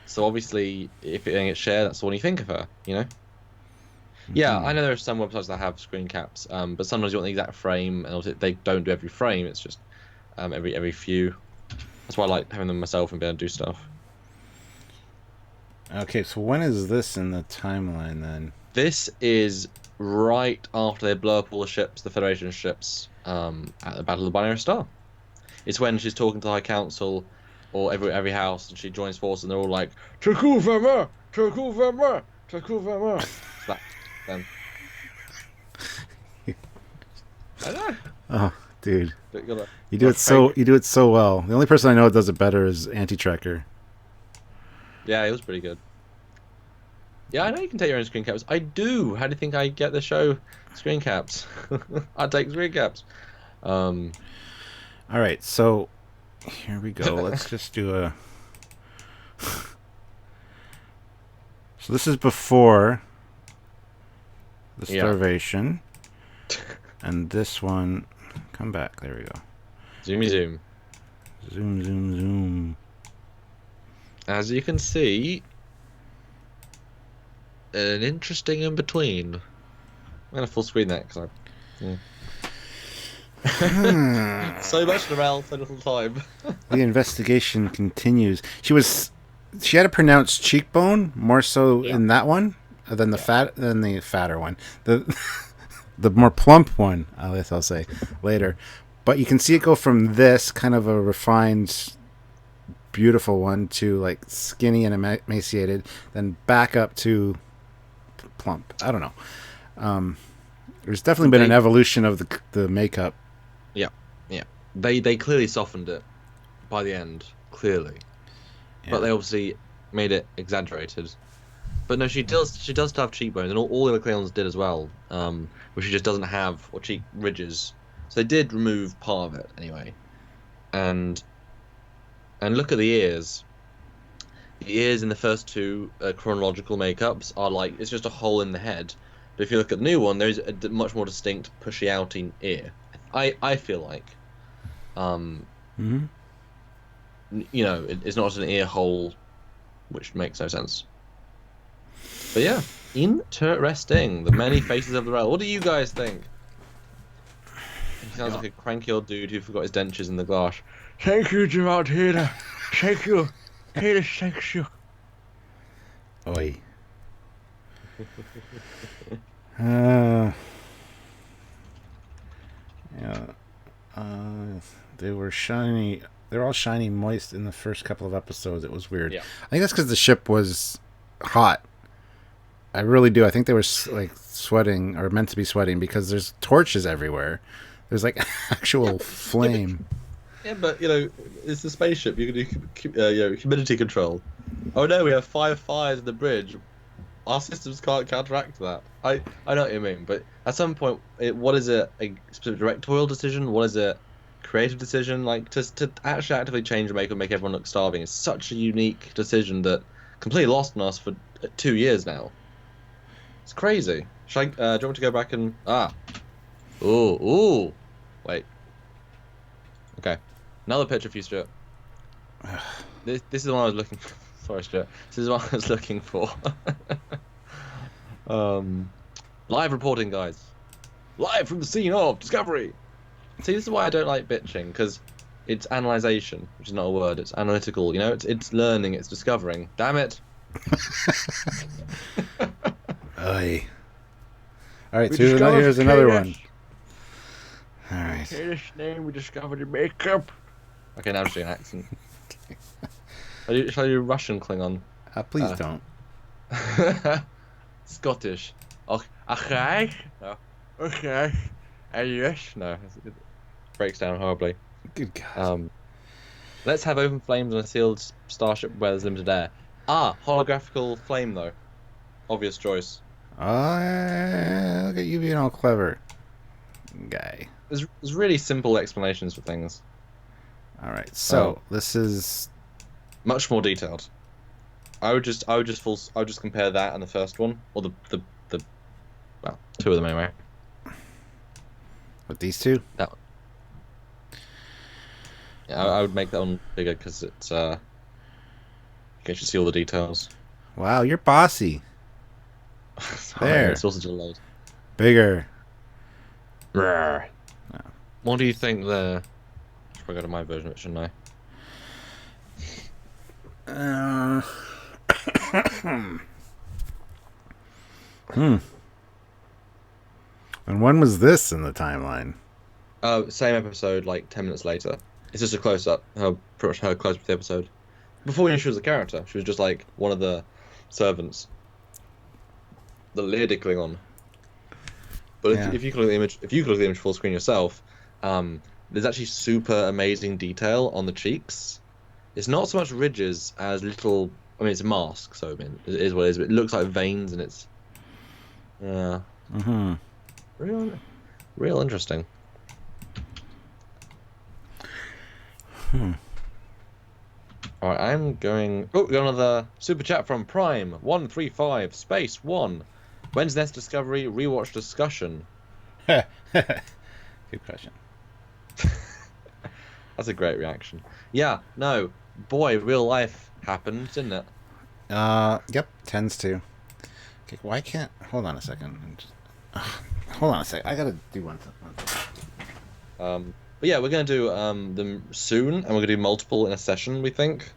So obviously, if it gets shared, that's the one you think of her. Yeah, I know there are some websites that have screen caps, but sometimes you want the exact frame, and obviously they don't do every frame. It's just every few. That's why I like having them myself and being able to do stuff. Okay, so when is this in the timeline then? This is right after they blow up all the ships, the Federation ships, at the Battle of the Binary Star. It's when she's talking to the High Council, or every house, and she joins forces, and they're all like, "Takuvama, Takuvama, Takuvama." It's that then. I know. Oh, dude, you do it so well. The only person I know that does it better is Anti-Trekker. Yeah, it was pretty good. Yeah, I know you can take your own screen caps. I do. How do you think I get the show screen caps? I take screen caps. All right, so here we go. Let's just do a. So this is before the starvation, and this one. Come back. There we go. Zoomy zoom. Zoom, zoom, zoom. As you can see, an interesting in between. I'm gonna full screen that because so much around, so little time. The investigation continues. She had a pronounced cheekbone more so in that one than the fatter one. The more plump one, I guess I'll say later. But you can see it go from this kind of a refined, beautiful one to like skinny and emaciated, then back up to plump. I don't know. There's definitely been an evolution of the makeup. Yeah. They clearly softened it by the end, clearly. Yeah. But they obviously made it exaggerated. But no, she does still have cheekbones, and all the other Klingons did as well. But she just doesn't have cheek ridges. So they did remove part of it anyway. And look at the ears. The ears in the first two chronological makeups are like, it's just a hole in the head. But if you look at the new one, there's a much more distinct pushy outing ear. I feel like. You know, it's not just an ear hole, which makes no sense. But yeah, interesting. The many faces of the realm. What do you guys think? He sounds like a cranky old dude who forgot his dentures in the glass. Thank you, Gerard Taylor. Thank you. Taylor, thank you. Oi. They were shiny. They're all shiny, moist in the first couple of episodes. It was weird. Yeah. I think that's because the ship was hot. I really do. I think they were like sweating or meant to be sweating because there's torches everywhere. There's like actual flame. Yeah, but you know, it's a spaceship. You can do humidity control. Oh no, we have 5 fires in the bridge. Our systems can't counteract that. I know what you mean, but at some point, what is it? A specific directorial decision? What is it? Creative decision? Like to actually actively change the makeup, make everyone look starving is such a unique decision that completely lost on us for 2 years now. It's crazy. Should I, do you want me to go back and Ooh. Wait. Okay. Another picture for you, Stuart. This is the one I was looking for. Sorry, Stuart. This is what I was looking for. Live reporting, guys. Live from the scene of Discovery. See, this is why I don't like bitching, because it's analyzation, which is not a word. It's analytical, you know? It's learning, it's discovering. Damn it. Aye. Alright, so here's another one. Alright. This name, we discovered your makeup. Okay, now I'm just doing an accent. Shall I do Russian Klingon? Please don't. Scottish. Okay. Okay. Yes. No. It breaks down horribly. Good God. Let's have open flames on a sealed starship where there's limited air. Holographical flame, though. Obvious choice. Look at you being all clever. Guy. There's really simple explanations for things. Alright, so this is much more detailed. I would just compare that and the first one, or the well, 2 of them anyway. With these 2? That one. Yeah, I would make that one bigger because it's you can see all the details. Wow, you're bossy. There. It's also delayed. Bigger. No. What do you think there? I should go to my version of it, shouldn't I? And when was this in the timeline? Same episode, like 10 minutes later. It's just a close-up. Pretty much her close-up to the episode. Before she was a character, she was just like one of the servants. The lady Klingon. But if you look at the image full screen yourself, there's actually super amazing detail on the cheeks. It's not so much ridges as little. I mean, it's a mask, so I mean, it is what it is. But it looks like veins, and it's real interesting. All right, I'm going. Oh, we got another super chat from Prime 135 Space 1. When's next Discovery rewatch discussion? Good question. That's a great reaction. Yeah, no, boy, real life happened, didn't it? Yep, tends to. Okay, why can't? Hold on a second. Hold on a second. I gotta do one. But yeah, we're gonna do them soon, and we're gonna do multiple in a session. We think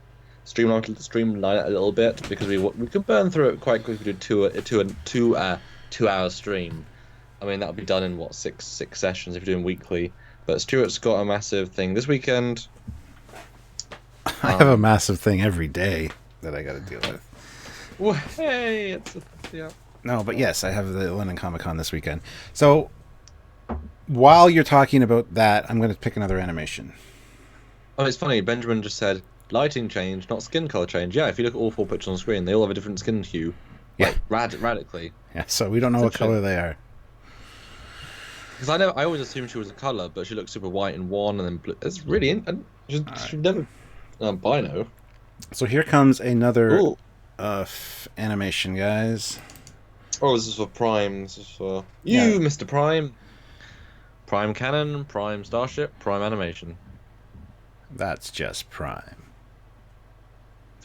streamline it a little bit because we could burn through it quite quickly. Do a 2 hour stream. I mean, that'll be done in what 6 sessions if you're doing weekly. But Stuart's got a massive thing this weekend. I have a massive thing every day that I got to deal with. Well, hey, yeah. No, but yes, I have the London Comic Con this weekend. So while you're talking about that, I'm going to pick another animation. Oh, it's funny. Benjamin just said lighting change, not skin color change. Yeah, if you look at all 4 pictures on screen, they all have a different skin hue. Yeah, radically. Yeah, so we don't know what color they are. Because I always assumed she was a color, but she looks super white in one and then blue. It's really should never bino. So here comes another animation, guys. Oh, this is for Prime. This is for you, Mr. Prime. Prime Cannon, Prime Starship, Prime Animation. That's just Prime.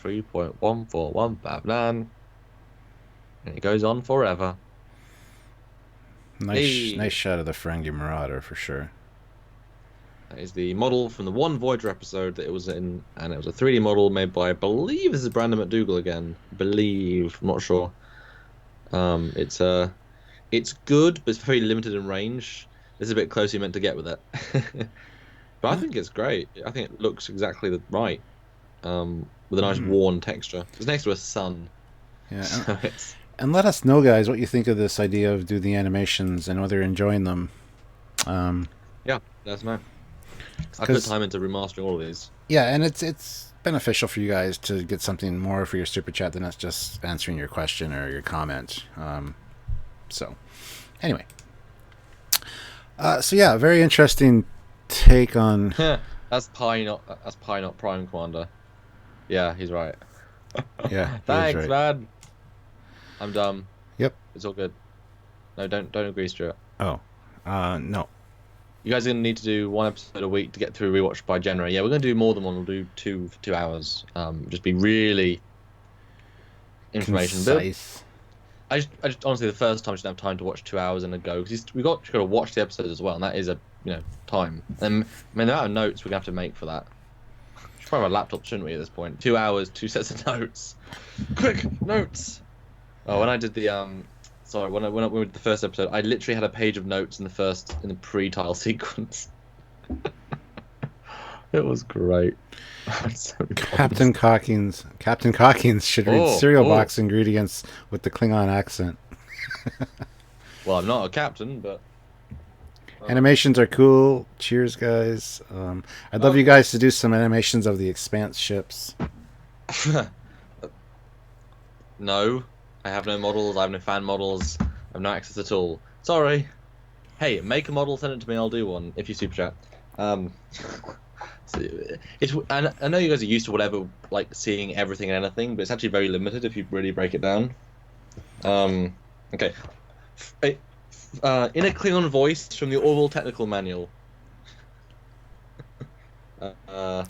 3.14159. And it goes on forever. Nice shot of the Ferengi Marauder for sure. That is the model from the one Voyager episode that it was in, and it was a 3D model made by, I believe this is Brandon McDougall again. I'm not sure. It's good, but it's very limited in range. It's a bit close you meant to get with it. But I think it's great. I think it looks exactly right. With a nice worn texture. It's next to a sun. Yeah. So and let us know, guys, what you think of this idea of do the animations and whether you're enjoying them. Yeah, let us know. I put time into remastering all of these. Yeah, and it's beneficial for you guys to get something more for your super chat than us just answering your question or your comment. So, anyway. So yeah, very interesting take on. That's Pi, not Prime Commander. Yeah, he's right. Yeah, thanks, right. man. I'm dumb. Yep, it's all good. No, don't agree, Stuart. Oh, no. You guys are gonna need to do 1 episode a week to get through Rewatch by January. Yeah, we're gonna do more than one. We'll do 2 for 2 hours. Just be really information. Concise. I just honestly, the first time I should have time to watch 2 hours in a go because we got to watch the episodes as well, and that is time. And the amount of notes we're gonna have to make for that. We should probably have a laptop, shouldn't we? At this point, 2 hours, 2 sets of notes. Quick notes. Oh, when I did the when we did the first episode, I literally had a page of notes in the pre-tile sequence. It was great. Captain Cockings should read cereal box ingredients with the Klingon accent. Well, I'm not a captain, but animations are cool. Cheers, guys. I'd love you guys to do some animations of the Expanse ships. No, I have no models. I have no fan models. I have no access at all. Sorry. Hey, make a model, send it to me. I'll do one if you super chat. I know you guys are used to whatever, like seeing everything and anything, but it's actually very limited if you really break it down. Okay. In a Klingon voice from the Orville Technical Manual.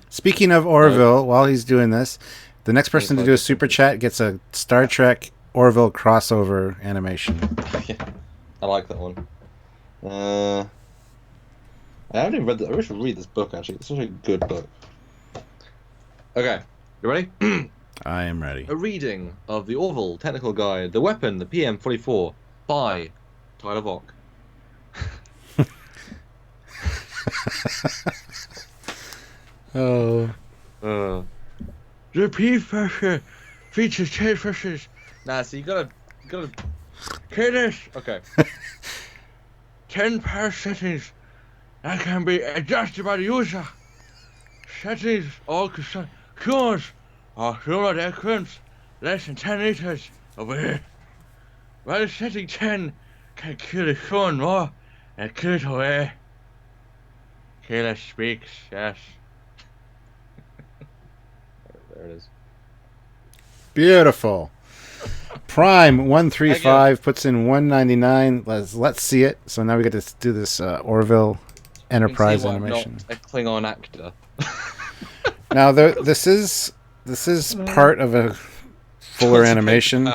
Speaking of Orville, while he's doing this, the next person to do a super chat gets a Star Trek Orville crossover animation. Yeah, I like that one. I haven't even read that. I wish I read this book, actually. It's such a good book. Okay, you ready? I am ready. A reading of the Orville Technical Guide, The Weapon, the PM-44, by Tyler Vock. The P-Fisher features 10 fishes. Nah, so you gotta hear this. Okay. 10 power settings that can be adjusted by the user. Settings all cures or fluid currents less than 10 liters away. While setting 10 can kill the sun more and kill it away. Killer speaks, yes. There it is. Beautiful. Prime 135 puts in 199. Let's see it. So now we get to do this Orville Enterprise animation. I'm not a Klingon actor. Now this is part of a fuller animation.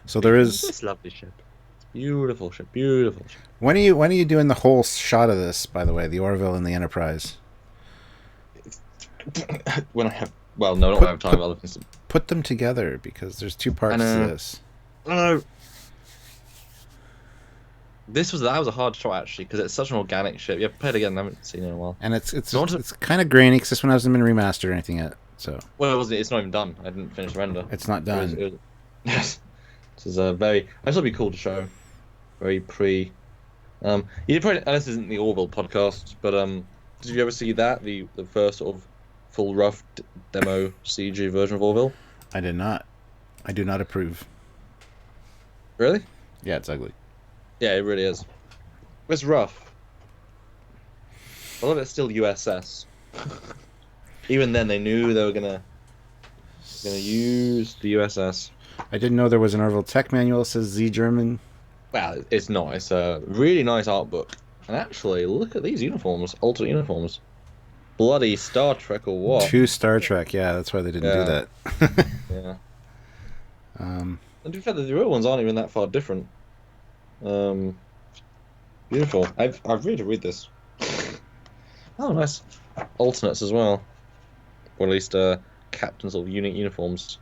So there is this lovely ship. Beautiful ship. Beautiful ship. When are you doing the whole shot of this? By the way, the Orville and the Enterprise. When I have. Well, no, not when I have time. Other things. Put them together because there's 2 parts to this. that was a hard shot actually because it's such an organic ship. Yeah, play it again. I haven't seen it in a while. And it's kind of grainy because this one hasn't been remastered or anything yet. So well, it wasn't. It's not even done. I didn't finish the render. It's not done. Yes, this is a very. I thought it'd be cool to show. Very pre. You probably this isn't the Orville podcast, but did you ever see that the first sort of full rough demo CG version of Orville? I did not. I do not approve. Really? Yeah, it's ugly. Yeah, it really is. It's rough. A lot of it's still USS. Even then, they knew they were gonna use the USS. I didn't know there was an Orville tech manual that says Z German. Well, it's not. It's a really nice art book. And actually, look at these uniforms, alternate uniforms. Bloody Star Trek or what? 2 Star Trek, yeah, that's why they didn't do that. Yeah. And to be fair, the real ones aren't even that far different. Beautiful. I've really to read this. Oh, nice. Alternates as well. Or at least captains of unique uniforms.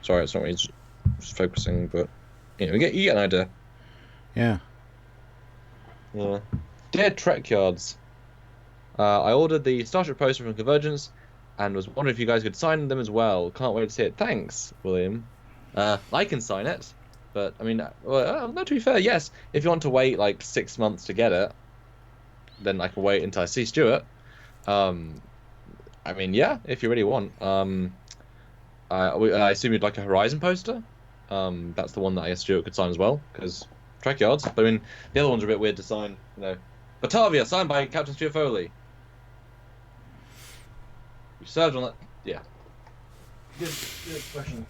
Sorry, it's not really just focusing, but you get an idea. Yeah. Yeah. Dear Trekyards, I ordered the Starship poster from Convergence and was wondering if you guys could sign them as well. Can't wait to see it. Thanks, William. I can sign it, but I mean, no, to be fair, yes. If you want to wait like 6 months to get it, then I can wait until I see Stuart. I mean, yeah, if you really want. I assume you'd like a Horizon poster. That's the one that I guess Stuart could sign as well, because Trekyards. But I mean, the other ones are a bit weird to sign, Batavia, signed by Captain Stuart Foley. You served on that. Yeah. Good question.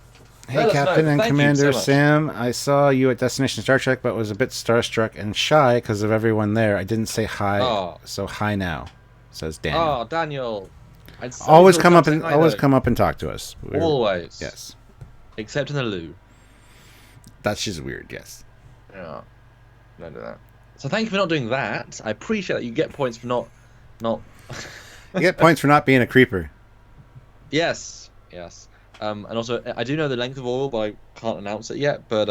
Hey, Captain and Commander Sam. I saw you at Destination Star Trek, but was a bit starstruck and shy because of everyone there. I didn't say hi, so hi now, says Daniel. Oh, Daniel. Always come up and talk to us. Always. Yes. Except in the loo. That's just weird. Yes. Yeah. Don't do that. So thank you for not doing that. I appreciate that. You get points for not. You get points for not being a creeper. Yes. And also, I do know the length of Orville, but I can't announce it yet. But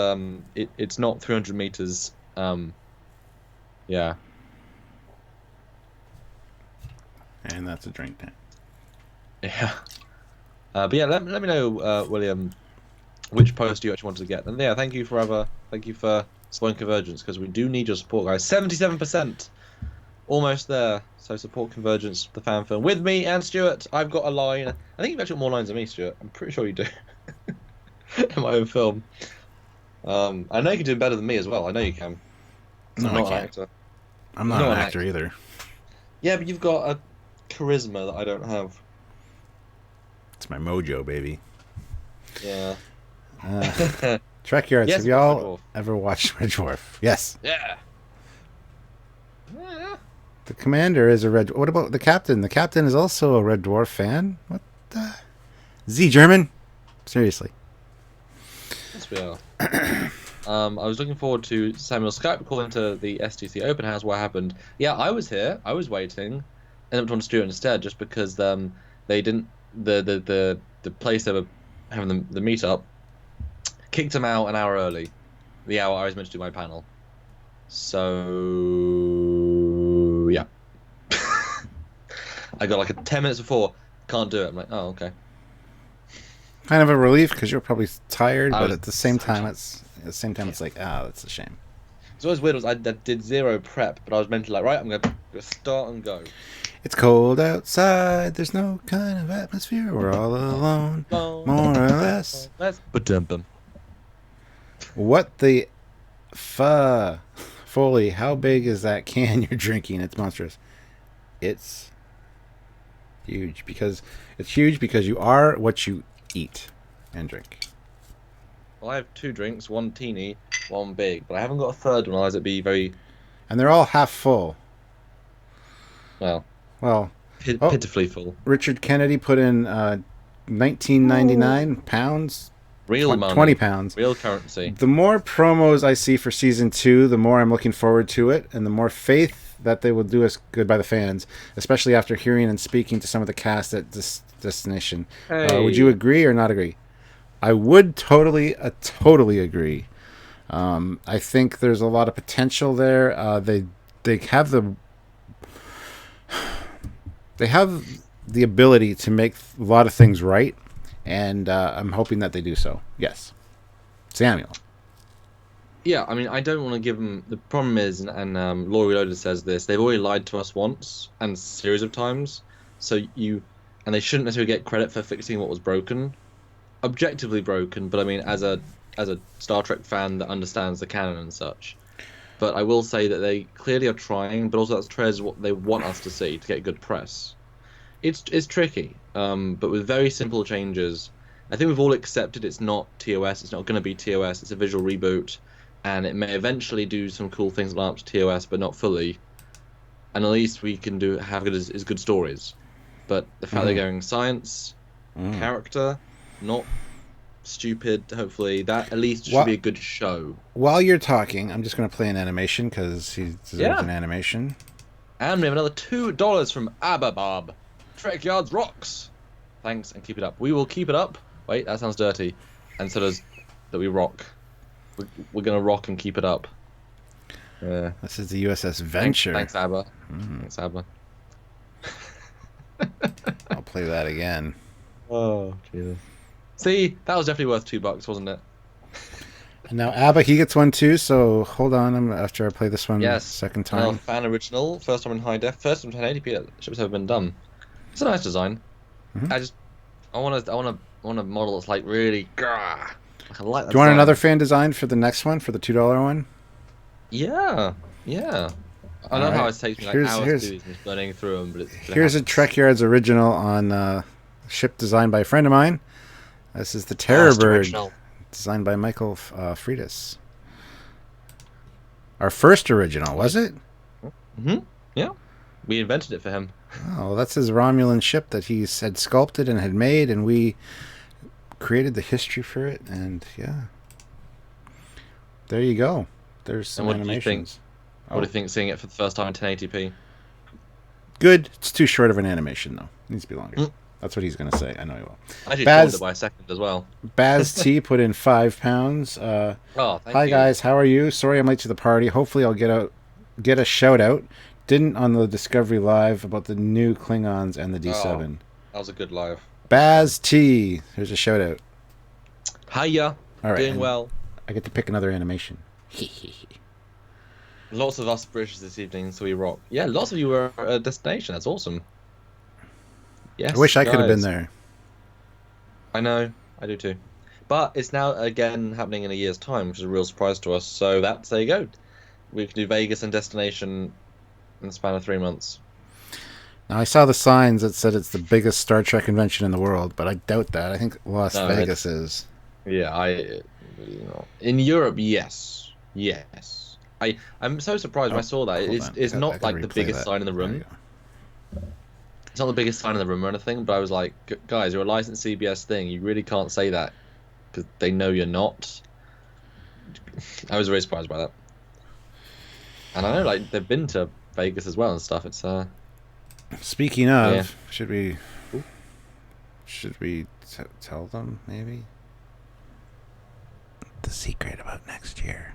it's not 300 meters. Yeah. And that's a drink tank. Yeah. But yeah, let me know, William, which post you actually wanted to get. And yeah, thank you for supporting Convergence, because we do need your support, guys. 77%, almost there. So support Convergence, the fan film, with me and Stuart. I've got a line. I think you've actually got more lines than me, Stuart. I'm pretty sure you do. In my own film. I know you can do better than me as well. I know you can. No, I can't. I'm not an actor either. Yeah, but you've got a charisma that I don't have. It's my mojo, baby. Yeah. Trekyards, have y'all ever watched Red Dwarf? Yes. Yeah. The commander is a Red. What about the captain? The captain is also a Red Dwarf fan. What the? Z German? Seriously. Yes, we are. I was looking forward to Samuel Skype calling to the STC open house. What happened? Yeah, I was here. I was waiting. Ended up talking to Stuart instead, just because they didn't the place they were having the meetup kicked him out an hour early, the hour I was meant to do my panel. So yeah, I got like 10 minutes before. Can't do it. I'm like, oh, okay. Kind of a relief because you're probably tired, but at the same time, it's like, that's a shame. It's always weird. I did zero prep, but I was mentally like, right, I'm gonna start and go. It's cold outside. There's no kind of atmosphere. We're all alone, more or less. What the Foley, how big is that can you're drinking? It's monstrous. It's huge because you are what you eat and drink. Well, I have 2 drinks, one teeny, one big, but I haven't got a third one, otherwise it'd be very... And they're all half full. Well, pitifully full. Richard Kennedy put in 19.99 pounds. Real money. 20 pounds. Real currency. The more promos I see for season 2, the more I'm looking forward to it, and the more faith that they will do us good by the fans, especially after hearing and speaking to some of the cast at this destination. Hey. Would you agree or not agree? I would totally agree. I think there's a lot of potential there. They have the ability to make a lot of things right, and I'm hoping that they do so. Yes, Samuel. Yeah, I mean, I don't want to give them. The problem is, and Law Reloaded says this, they've already lied to us once and a series of times. And they shouldn't necessarily get credit for fixing what was broken, objectively broken. But I mean, as a Star Trek fan that understands the canon and such. But I will say that they clearly are trying, but also that's trailers what they want us to see to get good press. It's tricky, but with very simple changes. I think we've all accepted it's not TOS. It's not going to be TOS. It's a visual reboot. And it may eventually do some cool things that aren't TOS, but not fully. And at least we can have good stories. But the fact they're going science, character, not stupid. Hopefully, that at least should be a good show. While you're talking, I'm just going to play an animation because he deserves an animation. And we have another $2 from Ababob. Trekyards rocks. Thanks, and keep it up. We will keep it up. Wait, that sounds dirty. And so does that we rock. We're gonna rock and keep it up. This is the USS Venture. Thanks Abba. Thanks, Abba. I'll play that again. Oh, Jesus. See, that was definitely worth $2, wasn't it? And now Abba, he gets one too. So hold on, after I play this one second time. Fan original, first time in high def, first time in 1080p that ship's ever been done. It's a nice design. I want a model that's like really. Do you want another fan design for the next one, for the $2 one? Yeah. I know how it takes me like hours to do these, burning through them, but here's a Trekyards original on ship designed by a friend of mine. This is the Terrorbird, designed by Michael Freitas. Our first original, was it? Yeah. We invented it for him. Oh, that's his Romulan ship that he had sculpted and had made, and we created the history for it, and there you go. There's some animations. What do you think seeing it for the first time in 1080p? Good. It's too short of an animation, though. It needs to be longer. That's what he's going to say. I know he will. I actually told it by a second as well. Baz T put in £5. Hi, guys. How are you? Sorry I'm late to the party. Hopefully I'll get a shout-out. Didn't on the Discovery Live about the new Klingons and the D7. That was a good live. Baz T. Here's a shout-out. Hiya. All right, doing well. I get to pick another animation. Lots of us British this evening, so we rock. Yeah, lots of you were at a destination. That's awesome. Yes, I wish I could have been there. I know. I do too. But it's now again happening in a year's time, which is a real surprise to us. So there you go. We can do Vegas and destination in the span of 3 months. Now, I saw the signs that said it's the biggest Star Trek convention in the world, but I doubt that. I think Las Vegas is. Yeah, in Europe, yes. I'm so surprised when I saw that. It's not like the biggest sign in the room. It's not the biggest sign in the room or anything, but I was like, guys, you're a licensed CBS thing. You really can't say that because they know you're not. I was very surprised by that. And I know, like, they've been to Vegas as well and stuff. It's Speaking of, should we tell them maybe the secret about next year?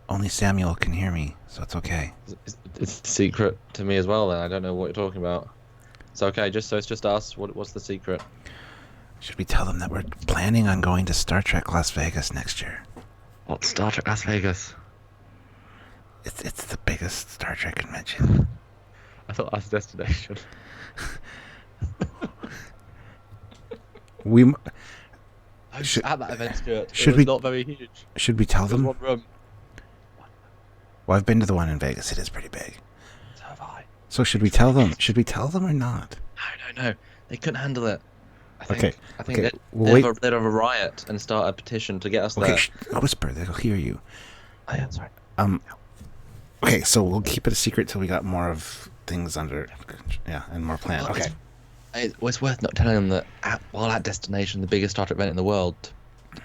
Only Samuel can hear me, so it's okay. It's a secret to me as well. Then I don't know what you're talking about. It's okay. It's just us. What's the secret? Should we tell them that we're planning on going to Star Trek Las Vegas next year? What, Star Trek Las Vegas? It's the biggest Star Trek convention. I thought that's a destination. I was at that event, Stuart. It was not very huge. Should we tell them? One room. Well, I've been to the one in Vegas. It is pretty big. So have I. So should we tell them? Should we tell them or not? No. They couldn't handle it. I think they'd have a riot and start a petition to get us there. Whisper. They'll hear you. Oh, yeah, sorry. Okay, so we'll keep it a secret till we got more of things under, and more planned. Okay. It's worth not telling them that while at destination, the biggest Star Trek event in the world,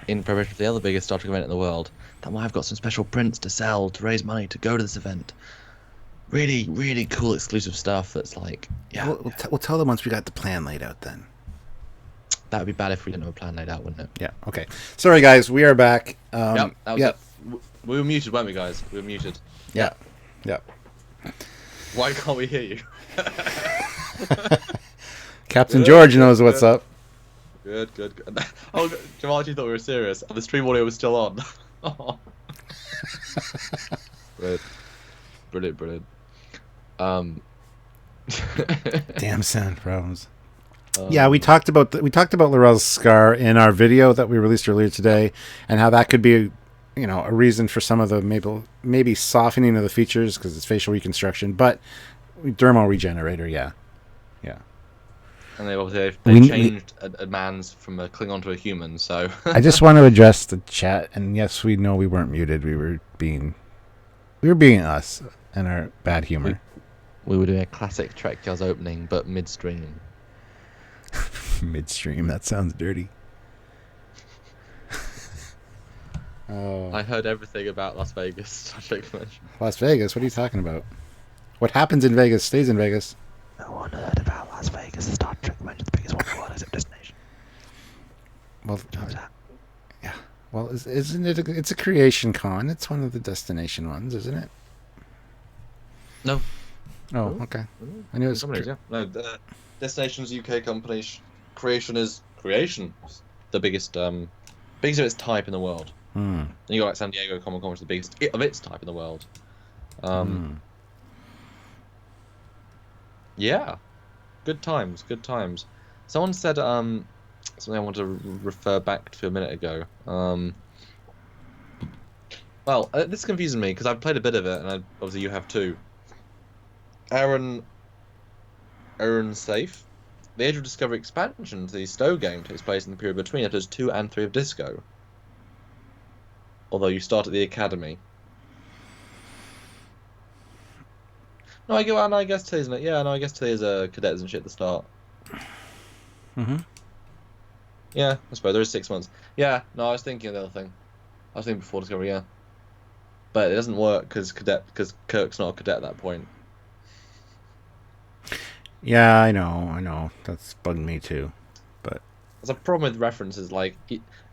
in preparation for the other biggest Star Trek event in the world, that I've got some special prints to sell to raise money to go to this event. Really, really cool exclusive stuff that's like, We'll tell them once we got the plan laid out then. that would be bad if we didn't have a plan laid out, wouldn't it? Yeah. Okay. Sorry, guys. We are back. Yep. That was it. We were muted, weren't we, guys? We were muted. Yeah. Yep. Why can't we hear you? Captain George knows what's up. Good. Oh, Jamal actually thought we were serious. The stream audio was still on. Brilliant. Damn sound problems. Yeah, we talked about Laurel's scar in our video that we released earlier today, and how that could be, a reason for some of the maybe softening of the features because it's facial reconstruction, but dermal regenerator, yeah. And they changed a man's from a Klingon to a human, so... I just want to address the chat, and yes, we know we weren't muted. We were being us and our bad humor. We were doing a classic Trekyards opening, but midstream. Midstream, that sounds dirty. I heard everything about Las Vegas Star Trek convention. Las Vegas? What are you talking about? What happens in Vegas stays in Vegas. No one heard about Las Vegas Star Trek convention, the biggest one in the world, except destination. Well, yeah. Well, isn't it? It's a creation con. It's one of the destination ones, isn't it? No. Oh, okay. I knew it was. Yeah. No, Destination's UK company. Creation is creation. The biggest of its type in the world. And you got like San Diego Comic Con, which is the biggest of its type in the world. Yeah, good times. Someone said something I want to refer back to a minute ago. Well, this confuses me because I've played a bit of it, and obviously you have too. Aaron Safe. The Age of Discovery expansion to the Stowe game takes place in the period between episodes 2 and 3 of Disco. Although you start at the Academy. No, I guess today, isn't it? Yeah, no, I guess today is cadets and shit at the start. Yeah, I suppose there is 6 months. Yeah, no, I was thinking of the other thing. I was thinking before Discovery, yeah. But it doesn't work because Kirk's not a cadet at that point. Yeah, I know. That's bugged me too. But there's a problem with references. Like,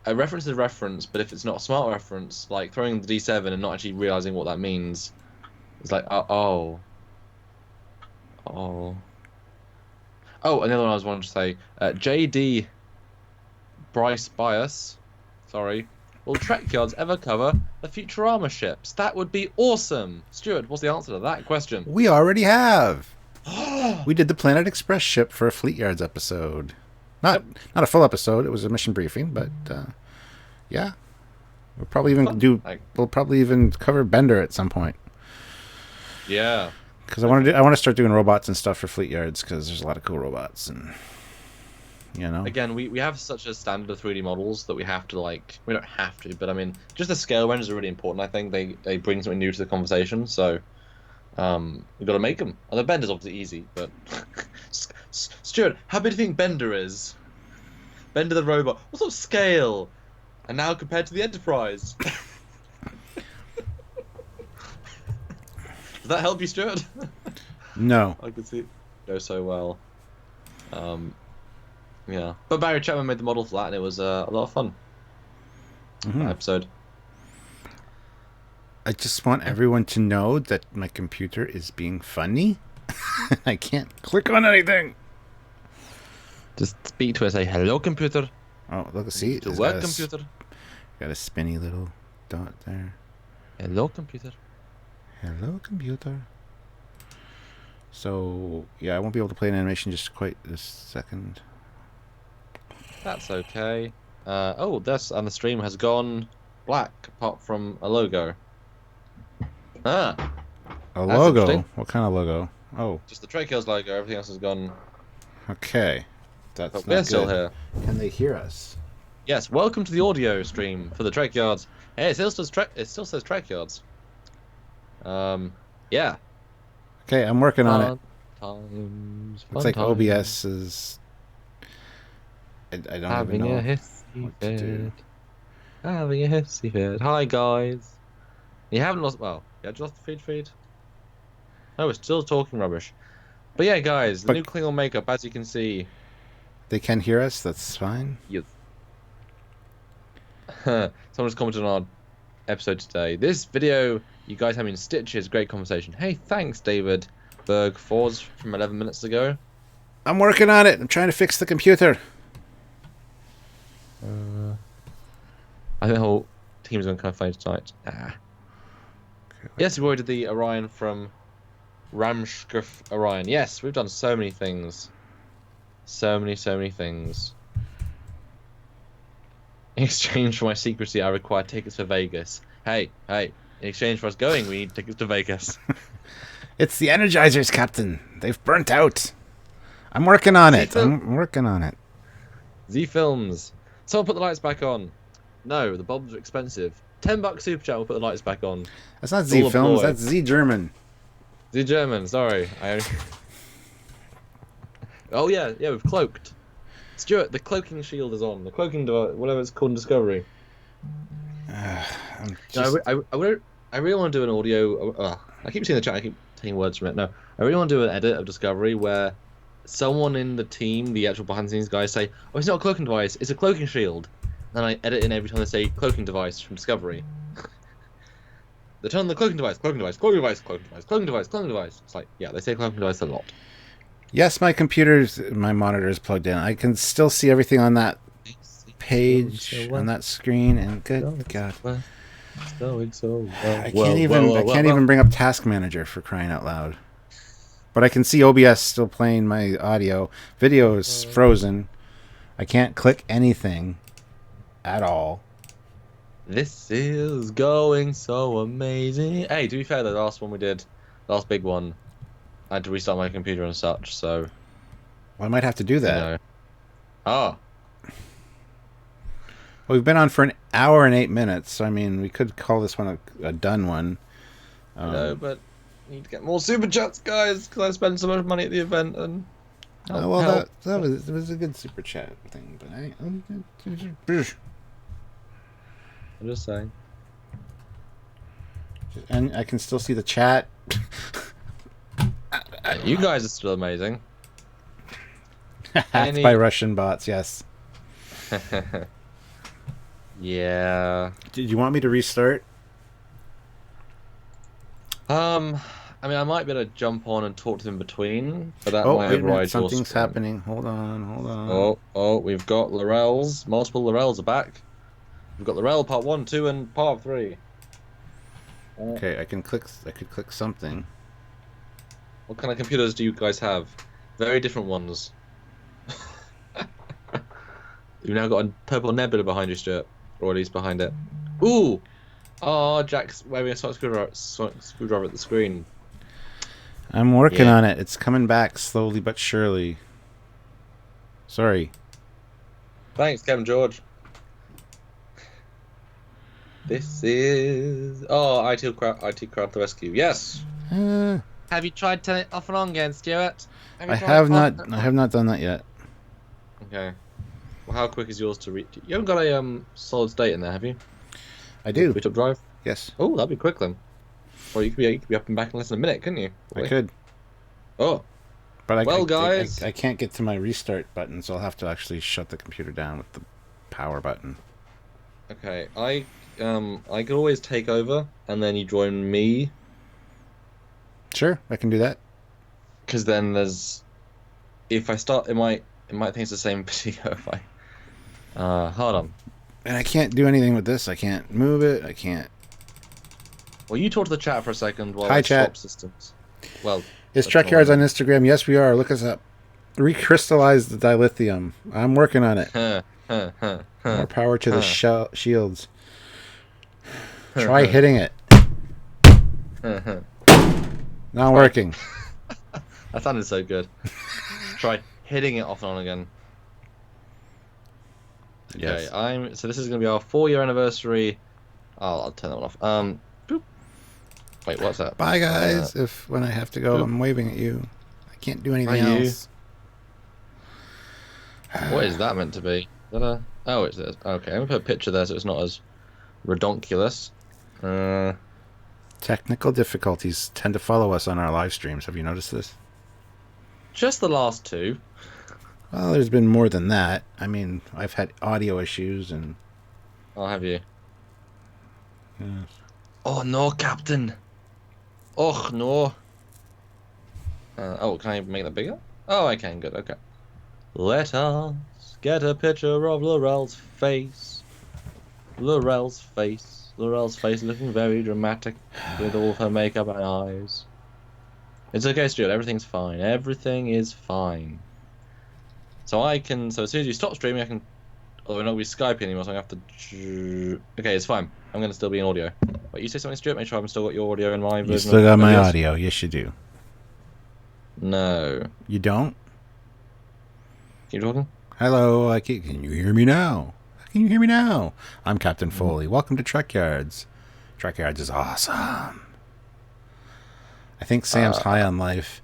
a reference is a reference, but if it's not a smart reference, like throwing the D7 and not actually realizing what that means, it's like, oh. Oh, another one I was wanting to say. JD Bryce Bias, sorry. Will Trekyards ever cover the Futurama ships? That would be awesome. Stuart, what's the answer to that question? We already have. We did the Planet Express ship for a Fleet Yards episode. Not a full episode. It was a mission briefing, but yeah, we'll probably even cover Bender at some point. Yeah. Because I want to start doing robots and stuff for Fleet Yards because there's a lot of cool robots and Again, we have such a standard of 3D models that we have to we don't have to, but I mean just the scale ranges are really important. I think they bring something new to the conversation, so we've got to make them. Although Bender's obviously easy, but Stuart, how big do you think Bender is? Bender the robot. What sort of scale? And now compared to the Enterprise. Does that help you, Stuart? No. I can see it go so well. Yeah. But Barry Chapman made the model for that, and it was a lot of fun. That episode. I just want everyone to know that my computer is being funny. I can't click on anything. Just speak to it and say, hello, computer. Oh, look, see? To work, computer. Got a spinny little dot there. Hello, computer. Hello, computer. So, yeah, I won't be able to play an animation just quite this second. That's okay. And the stream has gone black, apart from a logo. A logo? What kind of logo? Oh. Just the Trekyards logo, everything else has gone... Okay. That's but we're still here. Can they hear us? Yes, welcome to the audio stream for the Trekyards. Hey, it still says Trekyards. Yeah. Okay, I'm working on it. It's like OBS is... I don't having even know a hissy fit. Having a hissy fit. Hi, guys. You haven't lost... Well, yeah, just the feed. No, we're still talking rubbish. But yeah, guys, the new Klingon makeup, as you can see. They can hear us. That's fine. Yes. Someone's commented on our episode today. This video, you guys having stitches. Great conversation. Hey, thanks, David Berg Fords from 11 minutes ago. I'm working on it. I'm trying to fix the computer. I think the whole team's going to kind of funny tonight. Okay. Yes, we already did the Orion from Ramskriff Orion. Yes, we've done so many things. So many things. In exchange for my secrecy, I require tickets for Vegas. Hey, in exchange for us going, we need tickets to Vegas. It's the Energizers, Captain. They've burnt out. I'm working on it. I'm working on it. Z Films. Someone put the lights back on. No, the bulbs are expensive. $10 super chat will put the lights back on. That's not Z Films, that's Z German. Z German, sorry. Oh yeah, we've cloaked. Stuart, the cloaking shield is on. The cloaking device, whatever it's called in Discovery. I really want to do an audio. I keep seeing the chat. I keep taking words from it. No, I really want to do an edit of Discovery where someone in the team, the actual behind the scenes guys, say, "Oh, it's not a cloaking device. It's a cloaking shield." Then I edit in every time they say cloaking device from Discovery. They turn on the cloaking device, cloaking device, cloaking device, cloaking device, cloaking device, cloaking device. It's like, yeah, they say cloaking device a lot. Yes, my monitor is plugged in. I can still see everything on that page, on that screen, and good God. I can't even bring up Task Manager for crying out loud. But I can see OBS still playing my audio. Video is frozen. I can't click anything at all. This is going so amazing. Hey, to be fair, the last one we did, the last big one, I had to restart my computer and such, so... Well, I might have to do that. You know. Oh. Well, we've been on for an hour and 8 minutes, so I mean, we could call this one a done one. No, but I need to get more super chats, guys, because I spent so much money at the event, and... that was a good super chat thing, but I'm just saying. And I can still see the chat. You guys are still amazing. Hacked by Russian bots, yes. Yeah. Did you want me to restart? I mean, I might be able to jump on and talk to them in between, but that might override something's happening. Hold on. Oh, we've got Laurels. Multiple Laurels are back. We've got Laurel part 1, 2, and part 3. Okay, I could click something. What kind of computers do you guys have? Very different ones. You've now got a purple nebula behind you, Stuart. Or at least behind it. Ooh! Oh, Jack's waving a sonic screwdriver at the screen. I'm working on it. It's coming back slowly but surely. Sorry. Thanks, Kevin George. This is... Oh, IT crowd to rescue. Yes! Have you tried turning it off and on again, Stuart? I have not done that yet. Okay. Well, how quick is yours to reach? You haven't got a solid state in there, have you? I do. Boot up drive? Yes. Oh, that'd be quick then. Or you could be up and back in less than a minute, couldn't you? Probably. I could. Oh. But guys, I can't get to my restart button, so I'll have to actually shut the computer down with the power button. Okay, I could always take over, and then you join me. Sure, I can do that. Because then there's, if I start, it might think it's the same video if I, hold on. And I can't do anything with this. I can't move it. I can't. Well, you talk to the chat for a second while I swap chat. systems. Well, is Trekyards on Instagram? Yes, we are. Look us up. Recrystallize the dilithium. I'm working on it. More power to the shields. Try hitting it. Not working. That sounded so good. Try hitting it off and on again. Okay, yes. So this is going to be our 4-year anniversary. I'll turn that one off. Boop. Wait, what's that? Bye, guys. When I have to go, I'm waving at you. I can't do anything else. What is that meant to be? Is that a... Oh, it's this. Okay, I'm going to put a picture there so it's not as redonkulous. Technical difficulties tend to follow us on our live streams. Have you noticed this? Just the last 2. Well, there's been more than that. I mean, I've had audio issues and... I'll have you. Yeah. Oh, no, Captain. Oh, no. Oh, can I make that bigger? Oh, I can. Good, okay. Let us get a picture of Laurel's face. Laurel's face. Laurel's face looking very dramatic with all of her makeup and eyes. It's okay, Stuart. Everything's fine. Everything is fine. So as soon as you stop streaming, I can... Although we're not going to be Skyping anymore, so I'm going to have to... Okay, it's fine. I'm going to still be in audio. But you say something, Stuart? Make sure I've still got your audio in my version. You still got my audio. Yes, you do. No. You don't? Keep talking. Hello, can you hear me now? Can you hear me now? I'm Captain Foley. Welcome to Trekyards. Trekyards is awesome. I think Sam's high on life.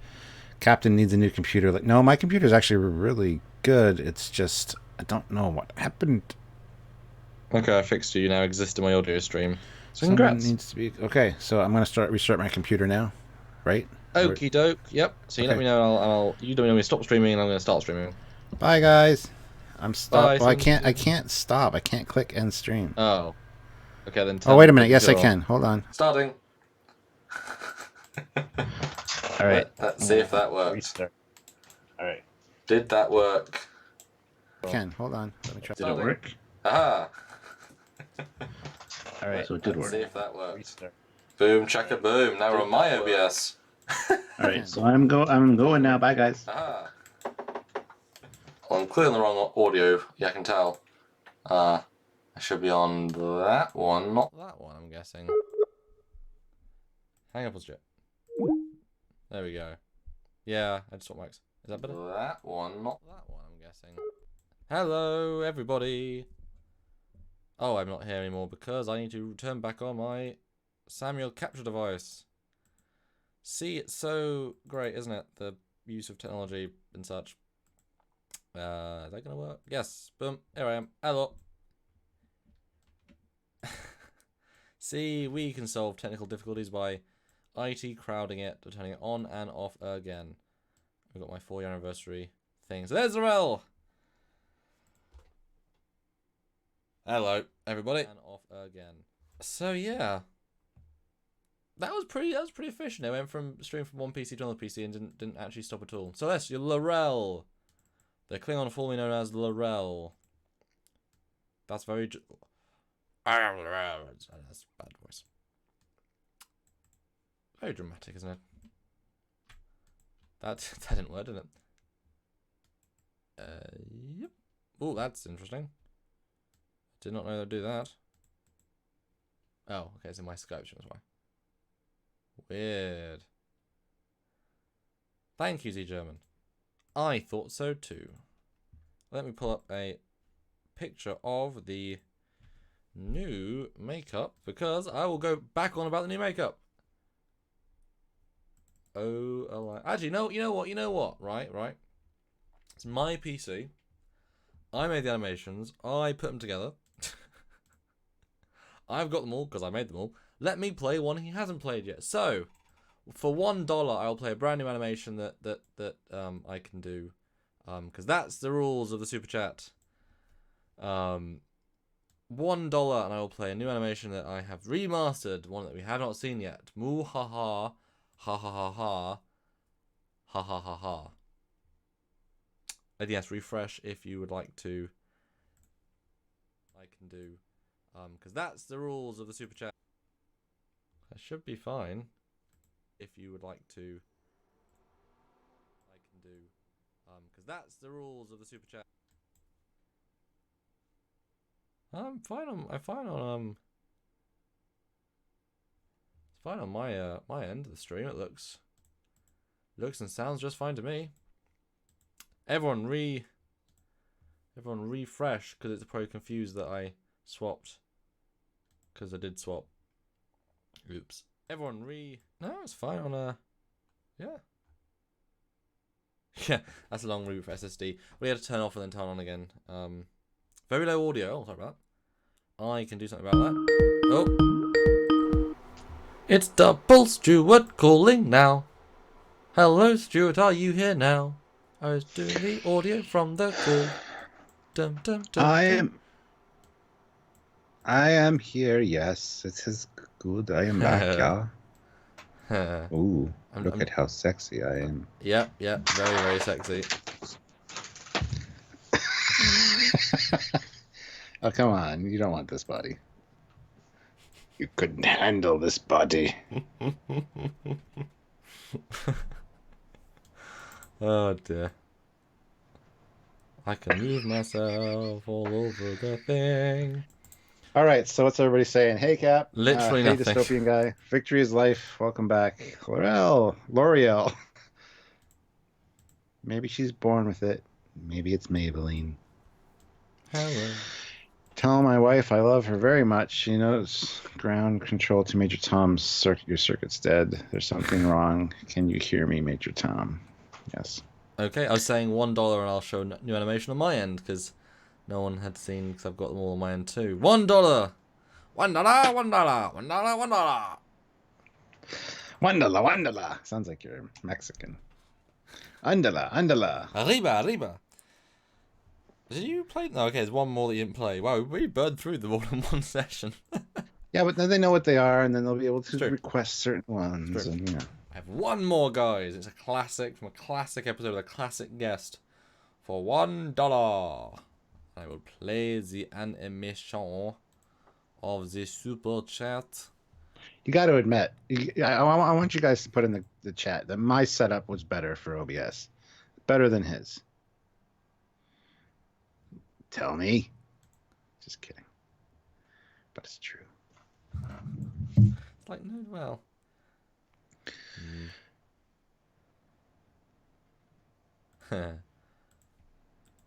Captain needs a new computer. Like, no, my computer's actually really good. It's just, I don't know what happened. Okay, I fixed you. You now exist in my audio stream. So Someone congrats. needs to be... Okay, so I'm going to restart my computer now, right? Okie doke. Yep. So you let me know, and I'll you let me know when you stop streaming, and I'm going to start streaming. Bye, guys. I'm stopped. Bye, well, I can't stop. I can't click end stream. Oh. Okay, then. Oh, wait a minute. Yes, I can. Hold on. Starting. All right. Let's see if that works. Restart. All right. Did that work? I can. Hold on. Let me try. Did it work? Aha. All right. So it did work. See if that works. Restart. Boom, chaka boom. Now we're on my OBS. All right. So I'm going now. Bye, guys. Aha. Well, I'm clearly on the wrong audio. Yeah, I can tell. I should be on that one, not that one, I'm guessing. Hang up, Legit. There we go. Yeah, I just swapped mics. Is that better? That one, not that one, I'm guessing. Hello, everybody. Oh, I'm not here anymore because I need to turn back on my Samuel capture device. See, it's so great, isn't it? The use of technology and such. Is that gonna work? Yes. Boom. Here I am. Hello. See, we can solve technical difficulties by IT crowding it, turning it on and off again. We've got my 4-year anniversary thing. So there's Zarel. Hello, everybody. And off again. So yeah. That was pretty efficient. It went from stream from one PC to another PC and didn't actually stop at all. So that's your Laurel. The Klingon formerly known as Laurel. That's very... That's a bad voice. Very dramatic, isn't it? That didn't work, did it? Yep. Oh, that's interesting. Did not know they'd do that. Oh, okay, it's in my Skype stream, that's why. Weird. Thank you, Z German. I thought so too. Let me pull up a picture of the new makeup because I will go back on about the new makeup. Oh, actually, no, you know what? Right. It's my PC. I made the animations. I put them together. I've got them all because I made them all. Let me play one he hasn't played yet. So, for $1, I'll play a brand new animation that I can do, because that's the rules of the super chat. $1, and I will play a new animation that I have remastered, one that we have not seen yet. Moo ha ha, ha ha ha ha, ha ha ha ha. And yes, refresh if you would like to. I can do, because that's the rules of the super chat. I should be fine. If you would like to, I can do, because that's the rules of the super chat. I'm fine on it's fine on my my end of the stream. It looks and sounds just fine to me. Everyone refresh because it's probably confused that I swapped, because I did swap. Oops. Everyone no, it's fine on yeah. Yeah, that's a long reboot for SSD. We had to turn off and then turn on again. Very low audio. I'll talk about that. I can do something about that. Oh, it's Double Stuart calling now. Hello, Stuart. Are you here now? I was doing the audio from the gold. Dum, dum, dum, I am here, yes. It is good. I am back, yeah. Ooh, look at how sexy I am. Yep, very, very sexy. Oh, come on. You don't want this body. You couldn't handle this body. Oh, dear. I can move myself all over the thing. All right, so what's everybody saying? Hey, Cap. Literally hey, nothing. Dystopian guy. Victory is life. Welcome back. L'Oreal. Maybe she's born with it. Maybe it's Maybelline. Hello. Tell my wife I love her very much. She knows ground control to Major Tom's your circuit's dead. There's something wrong. Can you hear me, Major Tom? Yes. Okay, I was saying $1 and I'll show new animation on my end because no one had seen because I've got them all on my end too. $1! $1! $1! $1! Sounds like you're Mexican. $1! Arriba! Did you play? No, okay, there's one more that you didn't play. Wow, we burned through them all in one session. Yeah, but then they know what they are, and then they'll be able to request certain ones. And, you know. I have one more, guys. It's a classic from a classic episode with a classic guest. For $1, I will play the animation of the super chat. You got to admit, I want you guys to put in the chat that my setup was better for OBS. Better than his. Tell me. Just kidding. But it's true. It's like, no, well.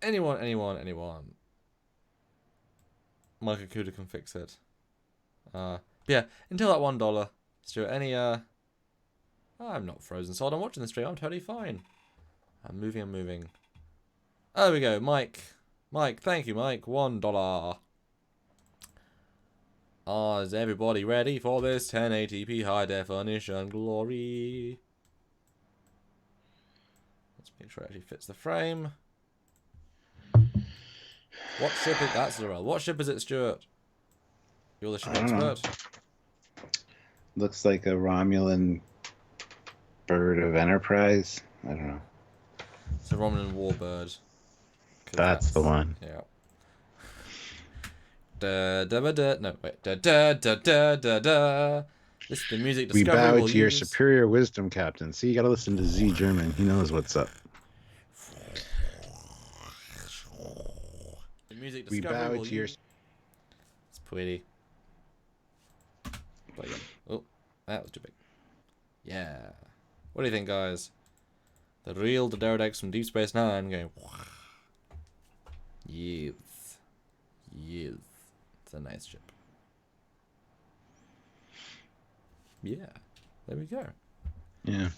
Anyone. Mike Akuda can fix it. Yeah, until that $1, Stuart, I'm not frozen solid. I'm watching the stream. I'm totally fine. I'm moving. There we go, Mike, thank you, Mike. $1. Is everybody ready for this 1080p high definition glory? Let's make sure it actually fits the frame. What ship is that's the What ship is it, Stuart? You're the ship expert. Looks like a Romulan bird of Enterprise. I don't know. It's a Romulan warbird. That's the one. Yeah. No, wait. This is the music We Discovery bow to your superior wisdom, Captain. See, you gotta listen to Z German. He knows what's up. The music we Discovery bow to your... It's pretty. But yeah. Oh, that was too big. Yeah. What do you think, guys? The real Daredevils from Deep Space Nine going... Yes. It's a nice ship. Yeah. There we go. Yeah.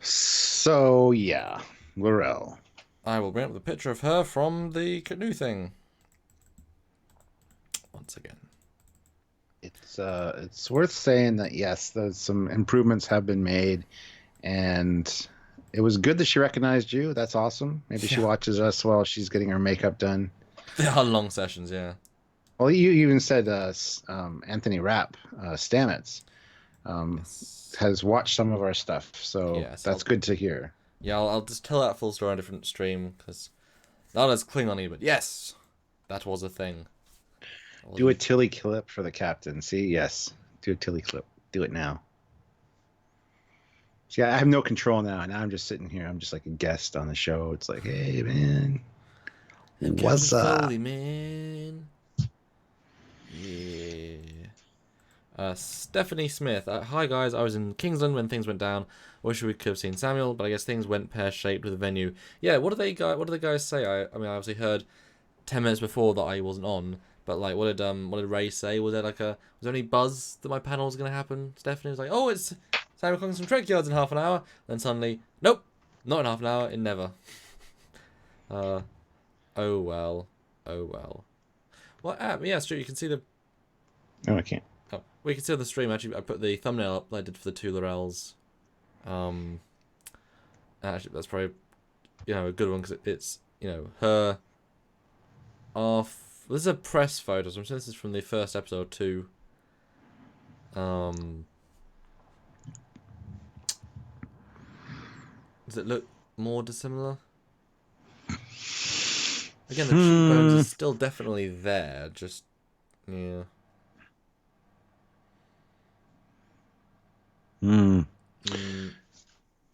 So, yeah. Laurel. I will bring up the picture of her from the canoe thing. Once again. It's worth saying that, yes, some improvements have been made. And it was good that she recognized you. That's awesome. Maybe she watches us while she's getting her makeup done. They are long sessions, yeah. Well, you even said Anthony Rapp, Stamets, has watched some of our stuff, so that's good to hear. Yeah, I'll just tell that full story on a different stream, because not as Klingon-y, but yes, that was a thing. Do a Tilly clip for the captain. See, yes, do a Tilly clip. Do it now. See, I have no control now. Now I'm just sitting here. I'm just like a guest on the show. It's like, hey, man. What's up? Slowly, man. Yeah. Stephanie Smith. Hi guys, I was in Kingsland when things went down. Wish we could have seen Samuel, but I guess things went pear-shaped with the venue. Yeah, what do the guys say? I mean, I obviously heard 10 minutes before that I wasn't on, but like, what did Ray say? Was there any buzz that my panel was gonna happen? Stephanie was like, oh, it's Samuel Collins from Trekyards in half an hour. Then suddenly, nope, not in half an hour. In never. Oh well. What app? Yeah, it's true. You can see the. No, I can't. Oh, we can see on the stream. Actually, I put the thumbnail up that I did for the two Laurels. Actually, that's probably a good one because it's her. This is a press photo. So I'm saying this is from the first episode too. Does it look more dissimilar? Again, the cheekbones are still definitely there. Just yeah.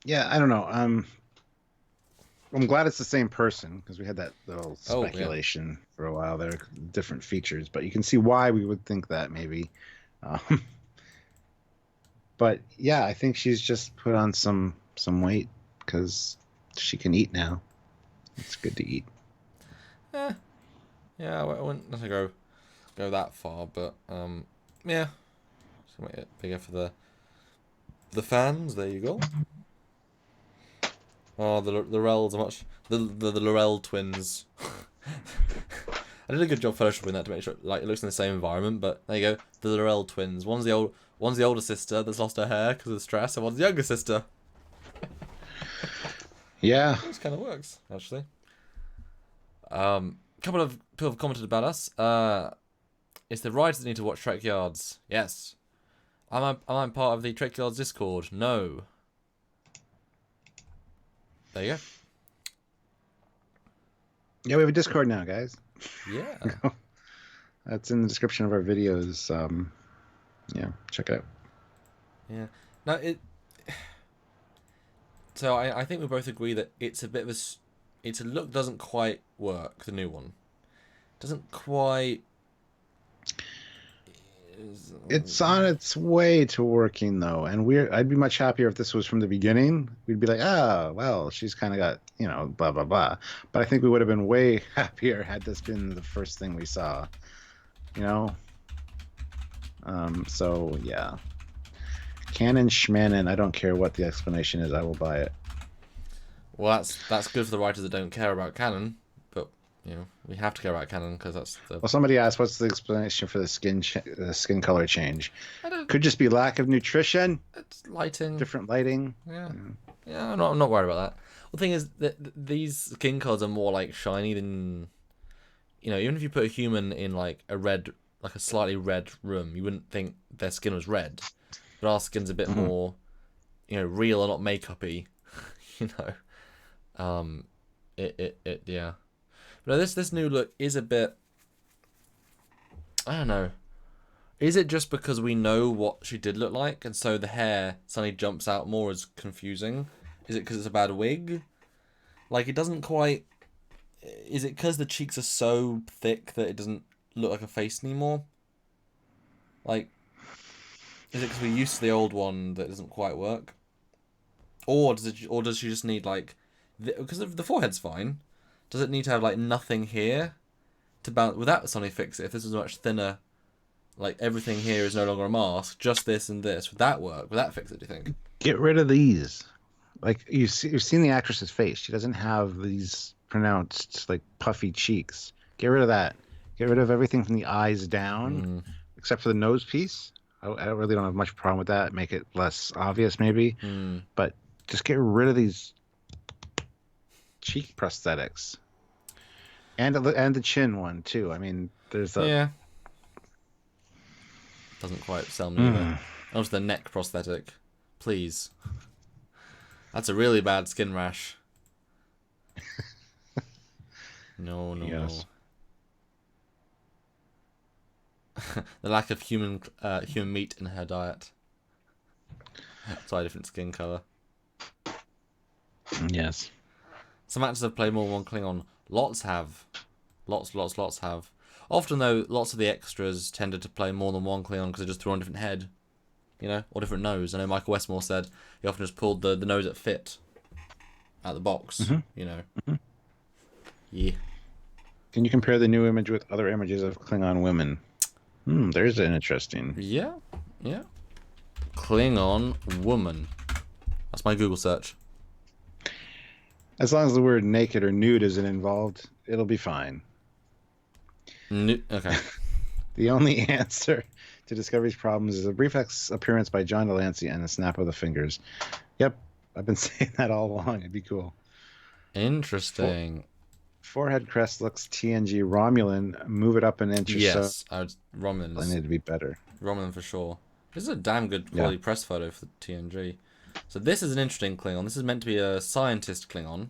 Yeah, I don't know. I'm glad it's the same person because we had that little speculation for a while. There are different features, but you can see why we would think that maybe. But yeah, I think she's just put on some weight because she can eat now. It's good to eat. Yeah, I wouldn't necessarily go that far, but yeah, just make it bigger for the fans. There you go. Oh, the Lorels are much the Lorel twins. I did a good job photoshopping that to make sure it looks in the same environment. But there you go, the Lorel twins. One's the older sister that's lost her hair because of stress, and one's the younger sister. Yeah, this kind of works actually. Couple of people have commented about us. It's the writers that need to watch Trekyards. Yes. Am I part of the Trekyards Discord? No. There you go. Yeah, we have a Discord now, guys. Yeah. That's in the description of our videos. Yeah, check it out. Yeah. Now So I think we both agree that it's a bit of its look doesn't quite work. The new one doesn't quite. It's on its way to working though, and I'd be much happier if this was from the beginning. We'd be like, well, she's kind of got blah blah blah. But I think we would have been way happier had this been the first thing we saw. So yeah, canon schmanon. I don't care what the explanation is. I will buy it. Well, that's good for the writers that don't care about canon, but we have to care about canon because that's the. Well, somebody asked, "What's the explanation for the skin color change?" Could just be lack of nutrition. It's lighting. Different lighting. Yeah. Yeah, I'm not worried about that. Well, the thing is that these skin colors are more shiny than, even if you put a human in a slightly red room, you wouldn't think their skin was red, but our skin's a bit more, real and not makeup-y, yeah. But this new look is a bit, I don't know. Is it just because we know what she did look like, and so the hair suddenly jumps out more as confusing? Is it because it's a bad wig? It doesn't quite. Is it because the cheeks are so thick that it doesn't look like a face anymore? Is it because we're used to the old one that doesn't quite work? Or does she just need because the forehead's fine? Does it need to have nothing here to balance? Would that suddenly fix it? If this was much thinner, everything here is no longer a mask, just this and this. Would that work? Would that fix it? Do you think? Get rid of these. You've seen the actress's face. She doesn't have these pronounced puffy cheeks. Get rid of that. Get rid of everything from the eyes down, except for the nose piece. I really don't have much problem with that. Make it less obvious, maybe. But just get rid of these cheek prosthetics, and the chin one too. I mean, there's doesn't quite sell me either. Also, the neck prosthetic, please. That's a really bad skin rash. No. Yes. The lack of human meat in her diet. Sorry, different skin color. Yes. Some actors have played more than one Klingon. Lots have. Lots have. Often, though, lots of the extras tended to play more than one Klingon because they just threw on a different head. Or different nose. I know Michael Westmore said he often just pulled the nose that fit out the box. Yeah. Can you compare the new image with other images of Klingon women? There's an interesting. Yeah. Klingon woman. That's my Google search. As long as the word naked or nude isn't involved, it'll be fine. Okay. The only answer to Discovery's problems is a brief appearance by John Delancey and a snap of the fingers. Yep, I've been saying that all along. It'd be cool. Interesting. Forehead crest looks TNG Romulan. Move it up an inch or so. Yes, Romulan. I need to be better. Romulan for sure. This is a damn good quality press photo for the TNG. So this is an interesting Klingon. This is meant to be a scientist Klingon.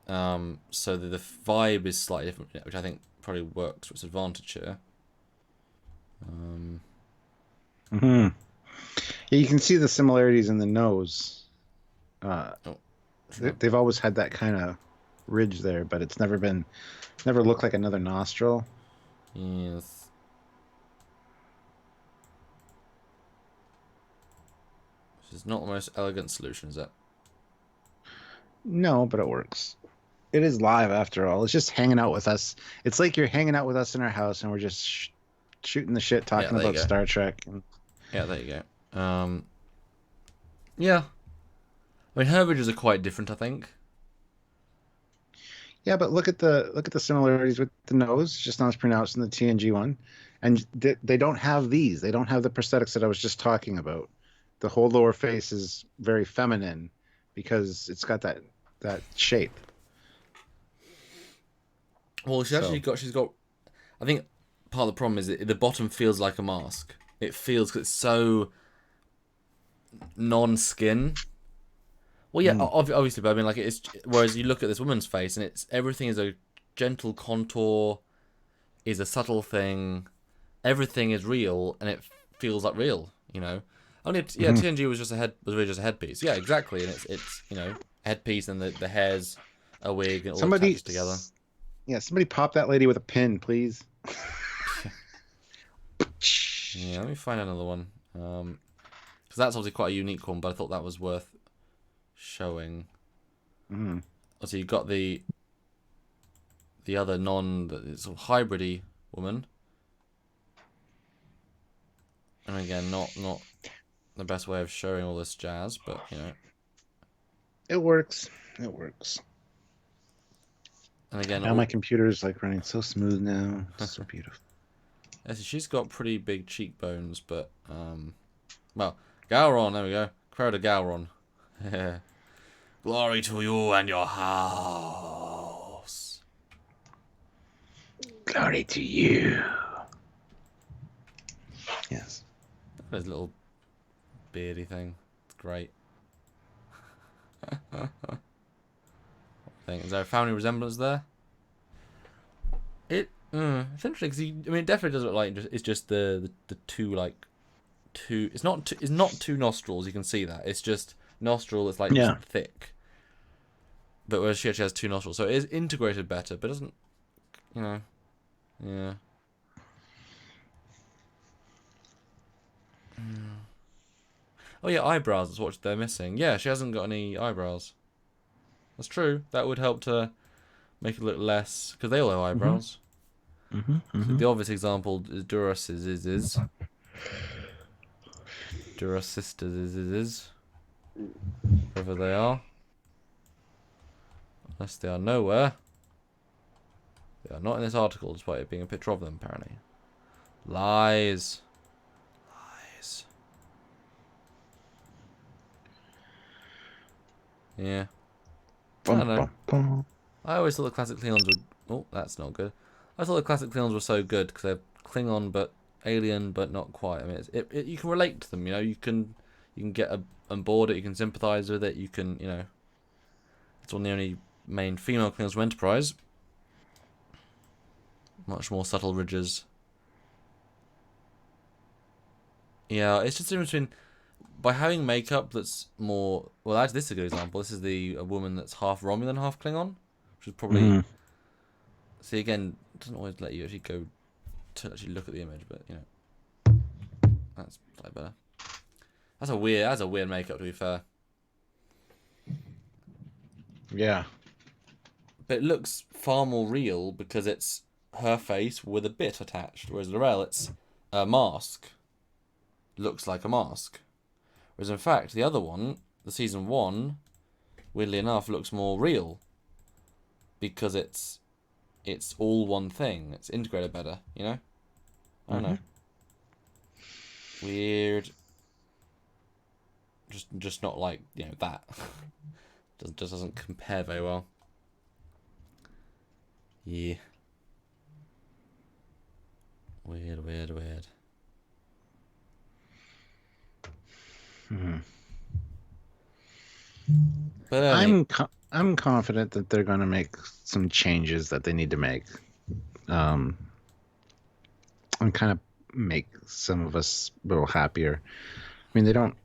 So the vibe is slightly different, which I think probably works to its advantage here. Yeah, you can see the similarities in the nose. They've always had that kind of ridge there, but it's never looked like another nostril. Yes. This is not the most elegant solution, is it? No, but it works. It is live after all. It's just hanging out with us. It's like you're hanging out with us in our house, and we're just shooting the shit, talking about Star Trek. Yeah, there you go. Yeah. I mean, her ridges are quite different, I think. Yeah, but look at the similarities with the nose, just not as pronounced in the TNG one, and they don't have these. They don't have the prosthetics that I was just talking about. The whole lower face is very feminine because it's got that shape. Well, she's got. I think part of the problem is that the bottom feels like a mask. It feels, because it's so non-skin. Well, yeah, obviously, but I mean, like, it's, whereas you look at this woman's face and everything is a gentle contour, is a subtle thing, everything is real, and it feels like real, you know. Only TNG was really just a headpiece. Yeah, exactly, and it's a headpiece, and the hair's a wig, and it all attaches together. Yeah, somebody pop that lady with a pin, please. Yeah, let me find another one. Because that's obviously quite a unique one, but I thought that was worth showing. So you've got the other sort of hybrid-y woman. And again, not the best way of showing all this jazz, but, you know. It works. It works. And again, now my computer's like running so smooth now. It's so beautiful. Yeah, so she's got pretty big cheekbones, but well, Gowron, there we go. Crowder Gowron. Glory to you and your house. Glory to you. Yes. There's a little beardy thing. It's great. Is there a family resemblance there? It's interesting because it definitely does look like it's just the two, like, two. It's not two nostrils. You can see that it's just nostril that's like just thick. But whereas she actually has two nostrils, so it is integrated better, but it doesn't, yeah. Oh yeah, eyebrows is what they're missing. Yeah, she hasn't got any eyebrows. That's true. That would help to make it look less, because they all have eyebrows. So the obvious example is Duras's Duras sisters wherever they are. Unless they are nowhere. They are not in this article, despite it being a picture of them, apparently. Lies. Yeah. I don't know. I always thought the classic Klingons were... Oh, that's not good. I thought the classic Klingons were so good because they're Klingon but alien but not quite. I mean, you can relate to them, you know. You can get on board it. You can sympathise with it. You can, you know. It's one of the only main female Klingons from Enterprise. Much more subtle ridges. Yeah, it's just the difference between... By having makeup that's more... Well, actually, this is a good example. This is a woman that's half Romulan, half Klingon. Which is probably... See, again, it doesn't always let you actually go to actually look at the image, but, you know. That's slightly better. That's a weird makeup, to be fair. Yeah. But it looks far more real because it's her face with a bit attached. Whereas L'Rell, it's a mask. Looks like a mask. Whereas in fact, the other one, the season 1, weirdly enough, looks more real. Because it's all one thing. It's integrated better, you know? I don't know. Weird. Just not like, you know, that. Just doesn't compare very well. Yeah. Weird. But I'm confident that they're going to make some changes that they need to make, and kind of make some of us a little happier. I mean, they don't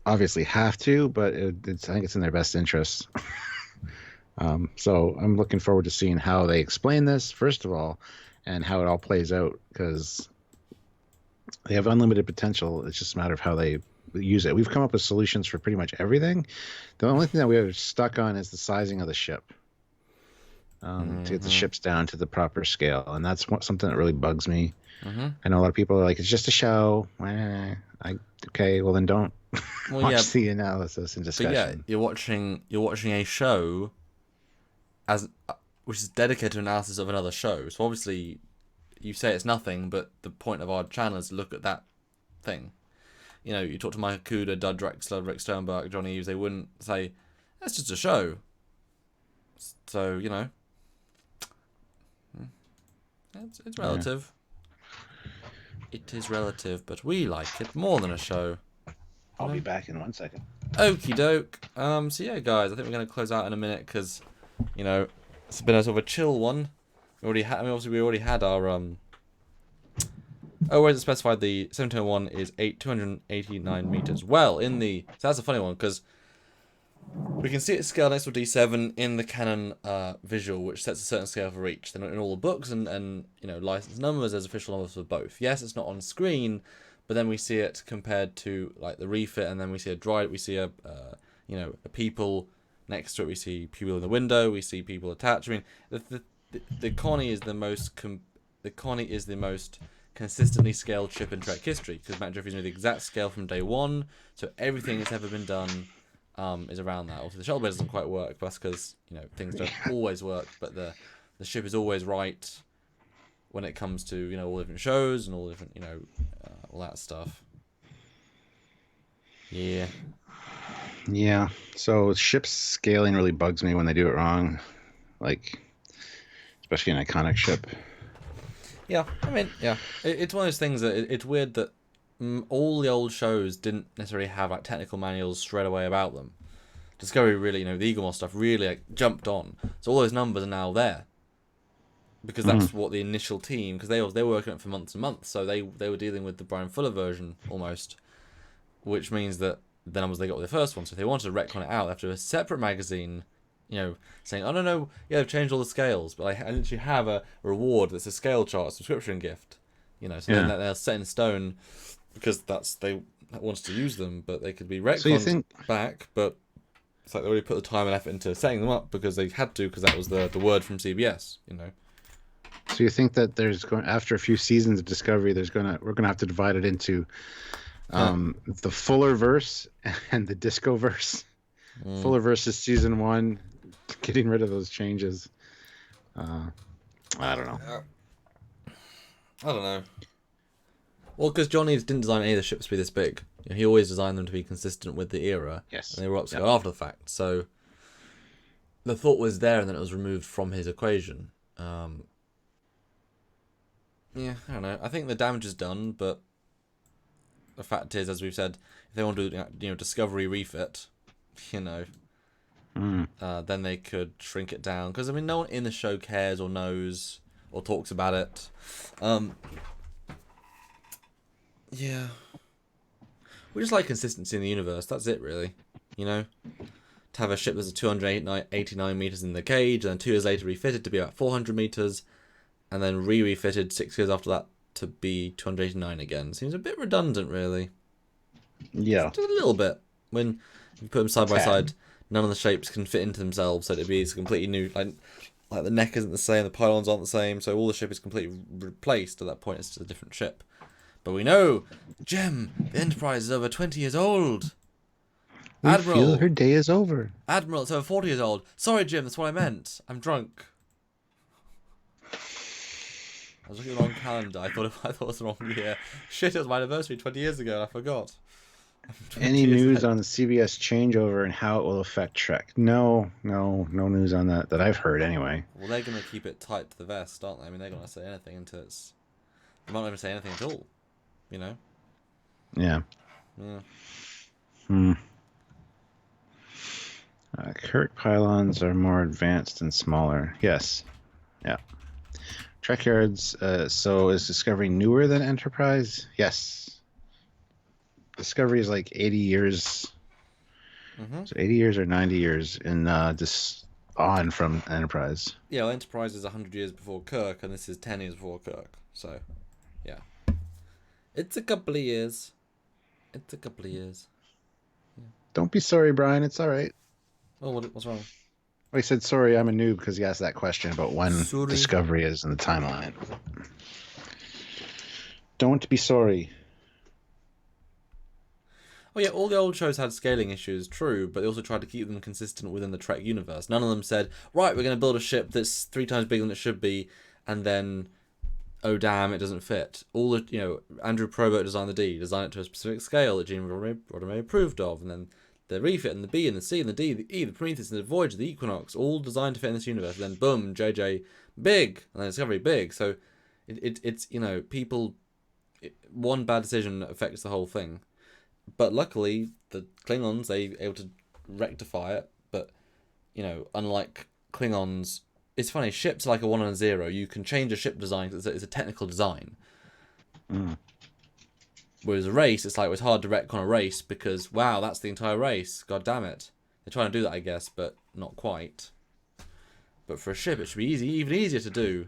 obviously have to, but I think it's in their best interest. So I'm looking forward to seeing how they explain this, first of all, and how it all plays out, because they have unlimited potential. It's just a matter of how they use it. We've come up with solutions for pretty much everything. The only thing that we are stuck on is the sizing of the ship, to get the ships down to the proper scale, and that's something that really bugs me. I know a lot of people are like, it's just a show. Okay, well then don't watch the analysis and discussion. But yeah, you're watching a show which is dedicated to analysis of another show. So obviously, you say it's nothing, but the point of our channel is to look at that thing. You know, you talk to Michael Kuda, Doug Drexler, Rick Sternberg, Johnny Eves, they wouldn't say, that's just a show. So, you know, it's relative. Yeah. It is relative, but we like it more than a show. I'll be back in 1 second. Okie doke. So yeah, guys, I think we're going to close out in a minute because, you know, it's been a sort of a chill one. Obviously we already had our where is it specified the 1701 is 289 meters. Well, so that's a funny one because we can see it scaled next to a D7 in the Canon visual, which sets a certain scale for each. They're not in all the books and you know, licensed numbers as official numbers for both. Yes, it's not on screen, but then we see it compared to like the refit, and then we see we see a people next to it. We see people in the window. We see people attached. I mean, the Connie is the most consistently scaled ship in Trek history, because Matt Jeffries knew the exact scale from day one, so everything that's ever been done is around that. Also, the shuttle bed doesn't quite work, but that's because, you know, things don't always work, but the ship is always right when it comes to, you know, all different shows and all different, you know, all that stuff. Yeah. So ship scaling really bugs me when they do it wrong, like especially an iconic ship. Yeah, I mean, yeah, it's one of those things that it's weird that all the old shows didn't necessarily have like technical manuals straight away about them. Discovery really, you know, the Eagle Moss stuff really like jumped on, so all those numbers are now there because that's what the initial team, because they were working on it for months and months, so they were dealing with the Brian Fuller version almost, which means that the numbers they got with the first one. So if they wanted to retcon it out, they have to do a separate magazine, you know, saying, oh no, yeah, they've changed all the scales, but I literally have a reward that's a scale chart subscription gift, you know, so then they're set in stone because they wanted to use them, but they could be retconned back, but it's like they already put the time and effort into setting them up because they had to, because that was the word from CBS, you know. So you think that after a few seasons of Discovery, we're gonna have to divide it into the Fuller verse and the Disco verse. Fuller verse is season 1, getting rid of those changes. I don't know. I don't know. Well, because Johnny didn't design any of the ships to be this big. You know, he always designed them to be consistent with the era. Yes. And they were upscaled after the fact. So the thought was there, and then it was removed from his equation. Yeah, I don't know. I think the damage is done, but the fact is, as we've said, if they want to do, you know, Discovery refit, you know, then they could shrink it down. Because, I mean, no one in the show cares or knows or talks about it. Yeah. We just like consistency in the universe. That's it, really. You know? To have a ship that's 289 meters in the cage, and then 2 years later refitted to be about 400 meters, and then refitted 6 years after that to be 289 again. Seems a bit redundant, really. Yeah. Just a little bit. When you put them side by side, none of the shapes can fit into themselves, so it'd be completely new. Like the neck isn't the same, the pylons aren't the same, so all the ship is completely replaced. At that point, it's just a different ship. But we know, Jem, the Enterprise is over 20 years old. Admiral, feel her day is over. Admiral, it's over 40 years old. Sorry, Jim, that's what I meant. I'm drunk. I was looking at the wrong calendar. I thought it was the wrong year. Shit, it was my anniversary 20 years ago and I forgot. Any news on the CBS changeover and how it will affect Trek? No news on that I've heard anyway. Well, they're going to keep it tight to the vest, aren't they? I mean, they're going to say anything until it's... They might not even say anything at all, you know? Yeah. Kirk pylons are more advanced and smaller. Yes. Yeah. Trekyards, so is Discovery newer than Enterprise? Yes. Discovery is like 80 years. So 80 years or 90 years in this on from Enterprise. Yeah, well, Enterprise is 100 years before Kirk, and this is 10 years before Kirk. So, yeah. It's a couple of years. Yeah. Don't be sorry, Brian. It's all right. Oh, what's wrong? Well, he said, sorry, I'm a noob because he asked that question about when Discovery is in the timeline. Don't be sorry. Oh yeah, all the old shows had scaling issues, true, but they also tried to keep them consistent within the Trek universe. None of them said, right, we're going to build a ship that's 3 times bigger than it should be, and then, oh damn, it doesn't fit. All the, Andrew Probert designed the D, designed it to a specific scale that Gene Roddenberry approved of, and then the refit and the B and the C and the D, the E, the Prometheus and the Voyager, the Equinox, all designed to fit in this universe. And then boom, JJ, big, and then Discovery, big. So it's people, one bad decision affects the whole thing. But luckily, the Klingons, they able to rectify it. But, unlike Klingons, it's funny, ships are like a 1 and a 0. You can change a ship design because it's a technical design. Whereas a race, it's hard to retcon a race because, wow, that's the entire race. God damn it. They're trying to do that, I guess, but not quite. But for a ship, it should be even easier to do.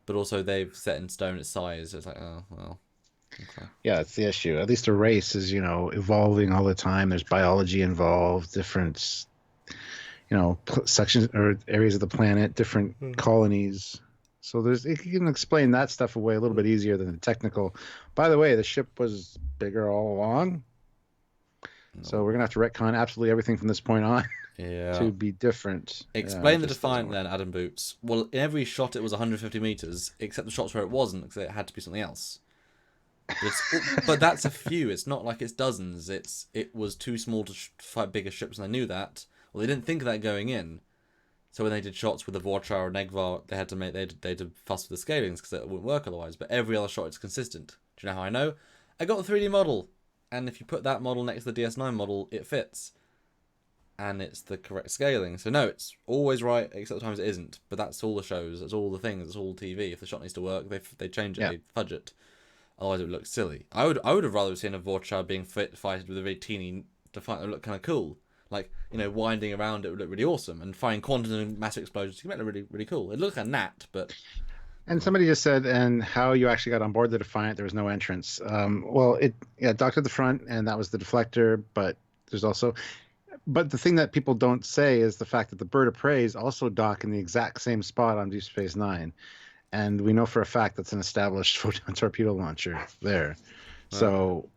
But also, they've set in stone its size. It's like, oh, well. Okay. Yeah, that's the issue. At least a race is, evolving all the time. There's biology involved, different, sections or areas of the planet, different colonies. So you can explain that stuff away a little bit easier than the technical. By the way, the ship was bigger all along. So we're going to have to retcon absolutely everything from this point on to be different. Explain the Defiant then, Adam Boots. Well, in every shot it was 150 meters, except the shots where it wasn't, because it had to be something else. But that's a few. It's not like it's dozens. It was too small to fight bigger ships, and they knew that. Well, they didn't think of that going in. So when they did shots with the Vorcha or Negvar, they had to fuss with the scalings because it wouldn't work otherwise. But every other shot is consistent. Do you know how I know? I got the 3D model, and if you put that model next to the DS9 model, it fits, and it's the correct scaling. So no, it's always right, except the times it isn't. But that's all the shows. That's all the things. That's all TV. If the shot needs to work, they change it. They fudge it. Otherwise, it would look silly. I would have rather seen a Vorcha being fighted with a very teeny Defiant that would look kind of cool. Like, winding around it would look really awesome, and firing quantum and massive explosions can make it really, really cool. It looks like a gnat, but... And somebody just said, and how you actually got on board the Defiant, there was no entrance. It docked at the front, and that was the deflector, but there's also... But the thing that people don't say is the fact that the Bird of Preys also dock in the exact same spot on Deep Space Nine. And we know for a fact that's an established photon torpedo launcher there. So,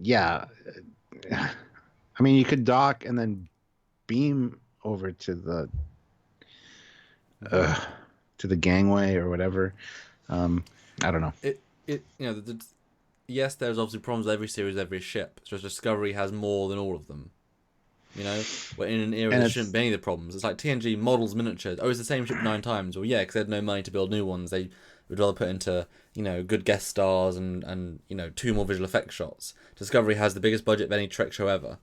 yeah... I mean, you could dock and then beam over to the gangway or whatever. I don't know. Yes, there's obviously problems with every series, every ship. So Discovery has more than all of them. We're in an era that shouldn't be any of the problems. It's like TNG models miniatures. Oh, it's the same ship 9 times. Well, yeah, because they had no money to build new ones. They would rather put into, good guest stars and 2 more visual effects shots. Discovery has the biggest budget of any Trek show ever.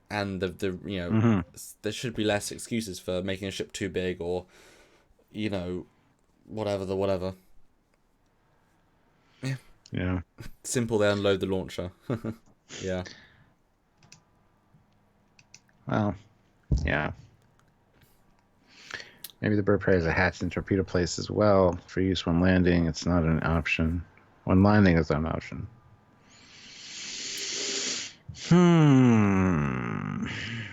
And there should be less excuses for making a ship too big or, whatever. Yeah. Yeah. Simple, they unload the launcher. Yeah. Well, yeah. Maybe the Bird Prey has a hatch and torpedo place as well for use when landing. It's not an option. When landing, it's not an option.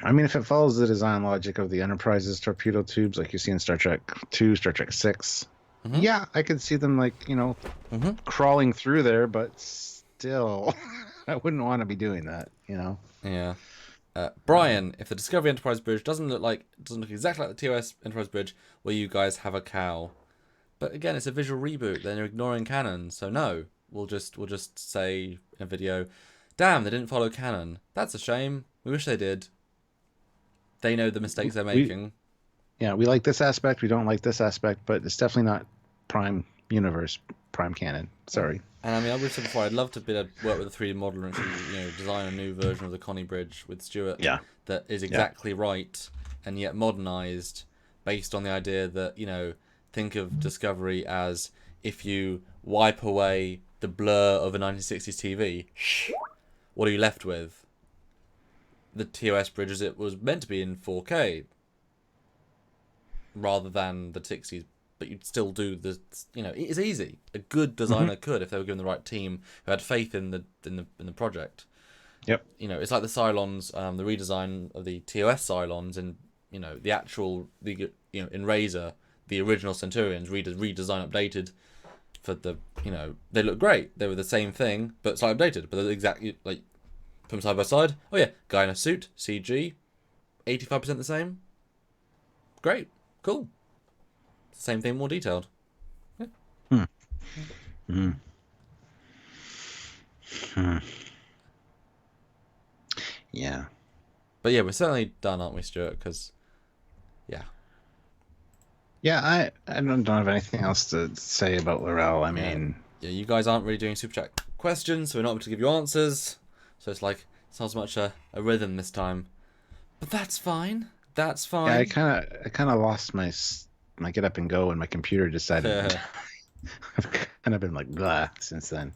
I mean, if it follows the design logic of the Enterprise's torpedo tubes, like you see in Star Trek 2, Star Trek 6, yeah, I could see them crawling through there, but still, I wouldn't want to be doing that, Yeah. Brian, if the Discovery Enterprise bridge doesn't look exactly like the TOS Enterprise bridge, will you guys have a cow? But again, it's a visual reboot. Then you're ignoring canon, so no. We'll just say in a video, Damn, they didn't follow canon. That's a shame. We wish they did. They know the mistakes they're making. We like this aspect. We don't like this aspect, but it's definitely not Prime Universe, Prime canon. Sorry. And I mean, I would say before, I'd love to be able to work with a 3D modeler and actually, design a new version of the Connie Bridge with Stuart. Yeah. That is exactly right and yet modernized, based on the idea that think of Discovery as if you wipe away the blur of a 1960s TV, what are you left with? The TOS bridge as it was meant to be in 4K, rather than the 60s. But you'd still do the, it's easy. A good designer could, if they were given the right team who had faith in the project. Yep. It's like the Cylons, the redesign of the TOS Cylons, and in Razor, the original Centurions redesign updated for the they look great. They were the same thing but slightly updated. But they're exactly like put them side by side. Oh yeah, guy in a suit, CG, 85% the same. Great, cool. Same thing, more detailed. Yeah. Yeah. But yeah, we're certainly done, aren't we, Stuart? Because I don't have anything else to say about Laurel. I mean, you guys aren't really doing super chat questions, so we're not able to give you answers. So it's not so much a rhythm this time. But that's fine. That's fine. Yeah, I kind of lost my get up and go, and my computer decided. I've kind of been like blah since then.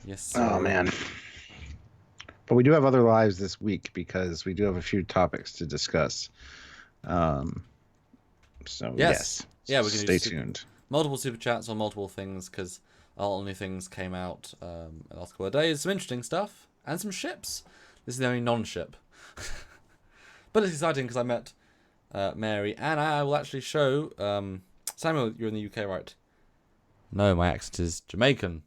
Yes. Sir. Oh man. But we do have other lives this week because we do have a few topics to discuss. So yes. Yeah, we can stay tuned. Multiple super chats on multiple things because all new things came out in the last couple of days. Some interesting stuff and some ships. This is the only non-ship. But it's exciting because I met Mary, and I will actually show Samuel. You're in the UK, right? No, my accent is Jamaican.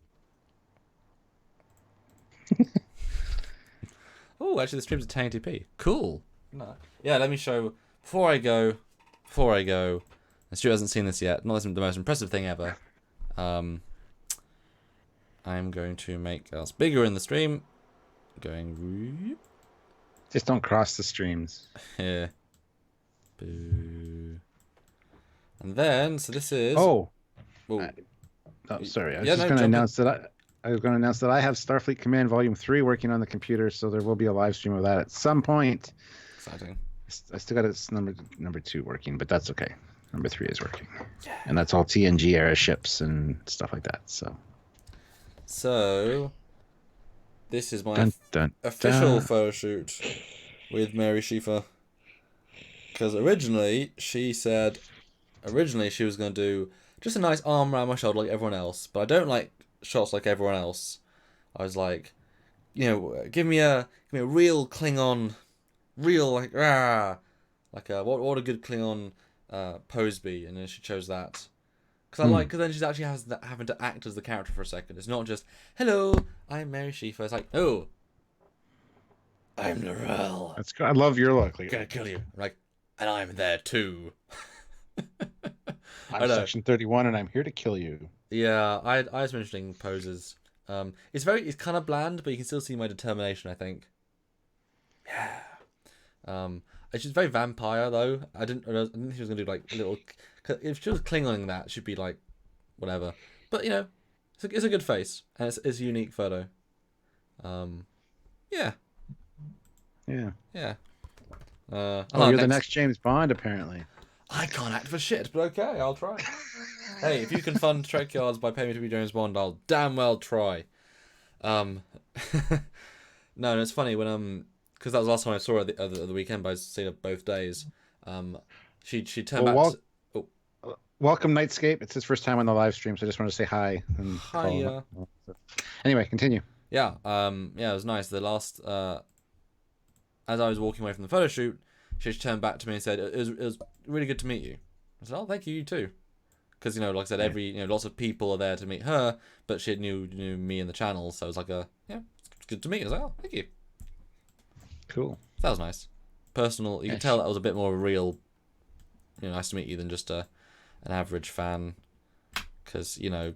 Oh, actually, the stream's at 1080p. Cool. No. Yeah, let me show before I go. And Stuart hasn't seen this yet. Not the most impressive thing ever. I'm going to make us bigger in the stream. Going. Just don't cross the streams. Yeah. Boo. And then, so this is. Sorry. I was going to announce that I was going to announce that I have Starfleet Command Volume 3 working on the computer, so there will be a live stream of that at some point. Exciting. I still got its number 2 working, but that's okay. Number 3 is working. Yeah. And that's all TNG era ships and stuff like that. So this is my official photo shoot with Mary Schieffer. Because originally she was going to do just a nice arm around my shoulder like everyone else, but I don't like shots like everyone else. I was like, give me a real Klingon, real what would a good Klingon pose be? And then she chose that. Because then she's actually having to act as the character for a second. It's not just, hello, I'm Mary Schieffer. It's like, oh, I'm Laurel. That's good. I love your look. I'm gonna kill you. I'm like, and I'm there too. I'm Section 31 and I'm here to kill you. Yeah, I had some interesting poses. It's kind of bland, but you can still see my determination, I think. Yeah. She's very vampire though. I didn't think she was gonna do like a little. If she was Klingoning that, she'd be like, whatever. But it's a good face and it's a unique photo. Yeah. Yeah. Yeah. You're the next James Bond, apparently. I can't act for shit, but okay, I'll try. Hey, if you can fund Trekyards by paying me to be James Bond, I'll damn well try. No, it's funny when because that was the last time I saw her the weekend, but I've seen her both days. She turned back. Welcome, Nightscape. It's his first time on the live stream, so I just wanted to say hi. Hi. Anyway, continue. Yeah. It was nice. The last as I was walking away from the photo shoot, she turned back to me and said, "It was really good to meet you." I said, "Oh, thank you, you too." Because like I said, lots of people are there to meet her, but she knew me in the channel, so it was like it's good to meet you. I was like, "Oh, thank you." Cool. That was nice. Personal. You could tell that was a bit more of a real, nice to meet you than just an average fan. Because I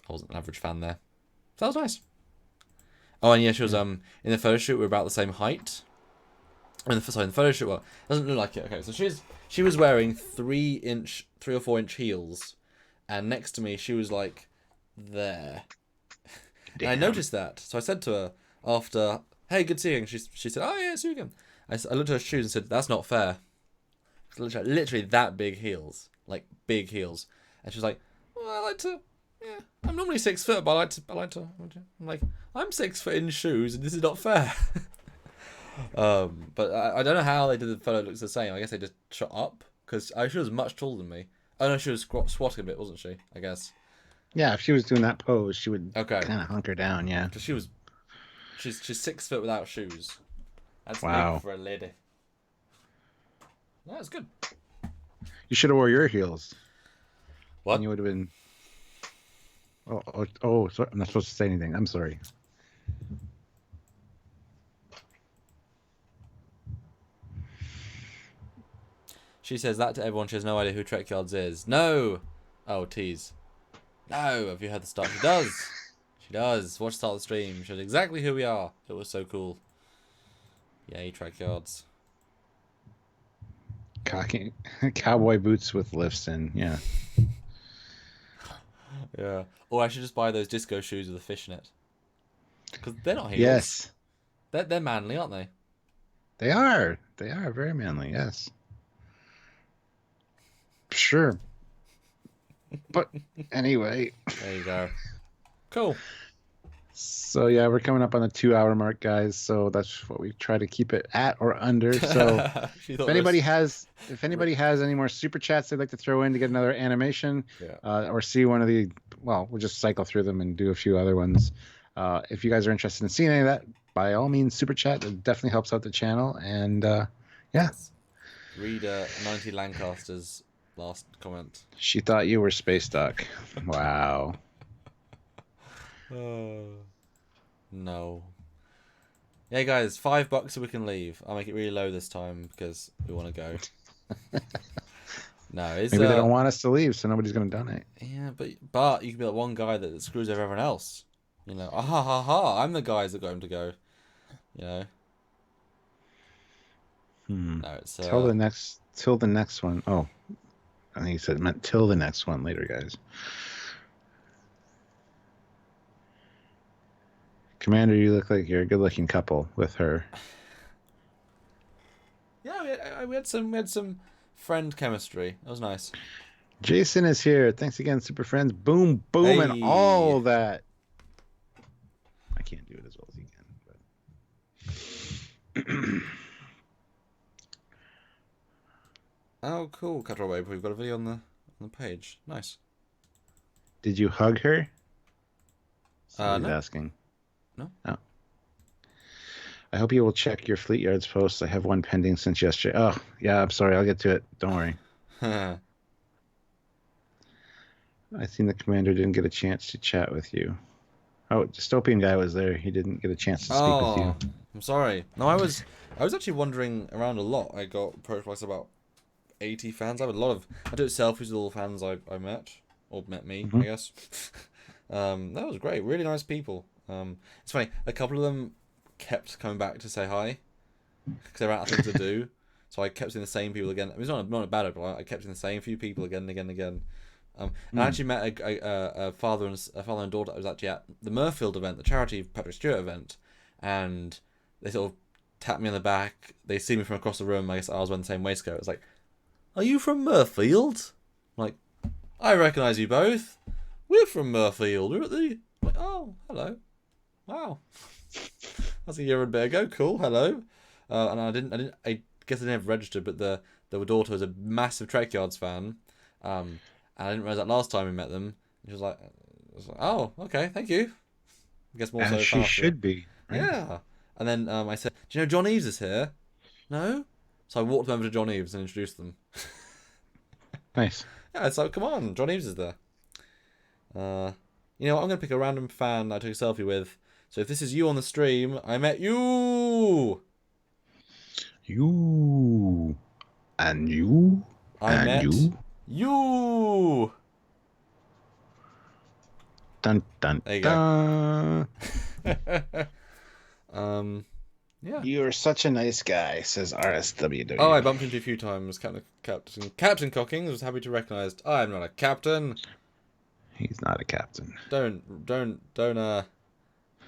wasn't an average fan there. So that was nice. Oh, and yeah, she was in the photo shoot. We were about the same height. In the photo shoot, well, it doesn't look like it. Okay, so she was wearing 3 or 4 inch heels, and next to me she was like there. And I noticed that, so I said to her after, "Hey, good seeing." She said, "Oh yeah, see you again." I looked at her shoes and said, "That's not fair." Literally that big heels, like big heels, and she was like, "Well, I like to. Yeah, I'm normally 6 foot, but I like to. I'm like, I'm 6 foot in shoes, and this is not fair." But I don't know how they did the photo looks the same. I guess they just shot up because she was much taller than me. Oh no, she was squatting a bit, wasn't she? I guess. Yeah, if she was doing that pose, she would kind of hunker down. Yeah, because she's 6 foot without shoes. That's wow. big for a lady. That's good. You should have wore your heels. What? And you would have been. Oh! Sorry, I'm not supposed to say anything. I'm sorry. She says that to everyone. She has no idea who Trekyards is. No. Oh, tease. No. Have you heard the start? She does. She does. Watch the start of the stream. She knows exactly who we are. It was so cool. Yay, Trekyards. Cowboy boots with lifts in. Yeah. Yeah. Or I should just buy those disco shoes with a fishnet. Because they're not heels. Yes. They're manly, aren't they? They are. They are very manly. Yes. Sure. But anyway. There you go. Cool. So yeah, we're coming up on the 2-hour mark, guys. So that's what we try to keep it at or under. So if anybody has any more super chats they'd like to throw in to get another animation, or see one of the, well, we'll just cycle through them and do a few other ones. If you guys are interested in seeing any of that, by all means, super chat. It definitely helps out the channel. And yeah. Read 90 Lancaster's last comment. She thought you were Space Doc. Wow. No. Yeah, guys, $5 so we can leave. I'll make it really low this time because we want to go. No, it's maybe they don't want us to leave, so nobody's going to donate. Yeah, but you can be that one guy that screws over everyone else. You know, I'm the guys that got him to go. You know. No, it's till the next one. Oh, I think he said it meant till the next one later, guys. Commander, you look like you're a good-looking couple with her. Yeah, we had some friend chemistry. That was nice. Jason is here. Thanks again, super friends. Boom, boom, Hey. and all that. I can't do it as well as you can, but. Oh, cool, Cutthroat Babe. We've got a video on the page. Nice. Did you hug her? No. Asking. No. Oh. I hope you will check your Fleet Yards posts. I have one pending since yesterday. Oh, yeah, I'm sorry. I'll get to it. Don't worry. I think the commander didn't get a chance to chat with you. Oh, Dystopian guy was there. He didn't get a chance to speak with you. I'm sorry. No, I was actually wandering around a lot. I got approached by about 80 fans. I do selfies with all the fans I met, or met me, I guess. That was great. Really nice people. It's funny. A couple of them kept coming back to say hi because they ran out of things to do. So I kept seeing the same people again. I mean, it's not a bad idea, but I kept seeing the same few people again and again and again. And I actually met a father and daughter that was actually at the Murfield event, the charity Patrick Stewart event, and they sort of tapped me on the back. They see me from across the room. I guess I was wearing the same waistcoat. It's like, "Are you from Murfield?" I'm like, "I recognise you both. We're from Murfield. We're at the." I'm like, "Oh, hello. Wow, that's a year and a bit ago. Cool. Hello." And I guess I never registered, but the daughter was a massive Trekyards fan. And I didn't realize that last time we met them. She was like, "Oh, okay, thank you." I guess more so. She should be. Right? Yeah. And then I said, "Do you know John Eves is here?" "No." So I walked over to John Eves and introduced them. Nice. Yeah, it's like, come on, John Eves is there. You know what? I'm going to pick a random fan I took a selfie with. So if this is you on the stream, I met you. You. And you. I met you. You. Dun, dun, There you dun. go. Yeah. You're such a nice guy, says RSWW. Oh, I bumped into you a few times. Captain Cockings was happy to recognise I'm not a captain. He's not a captain. Don't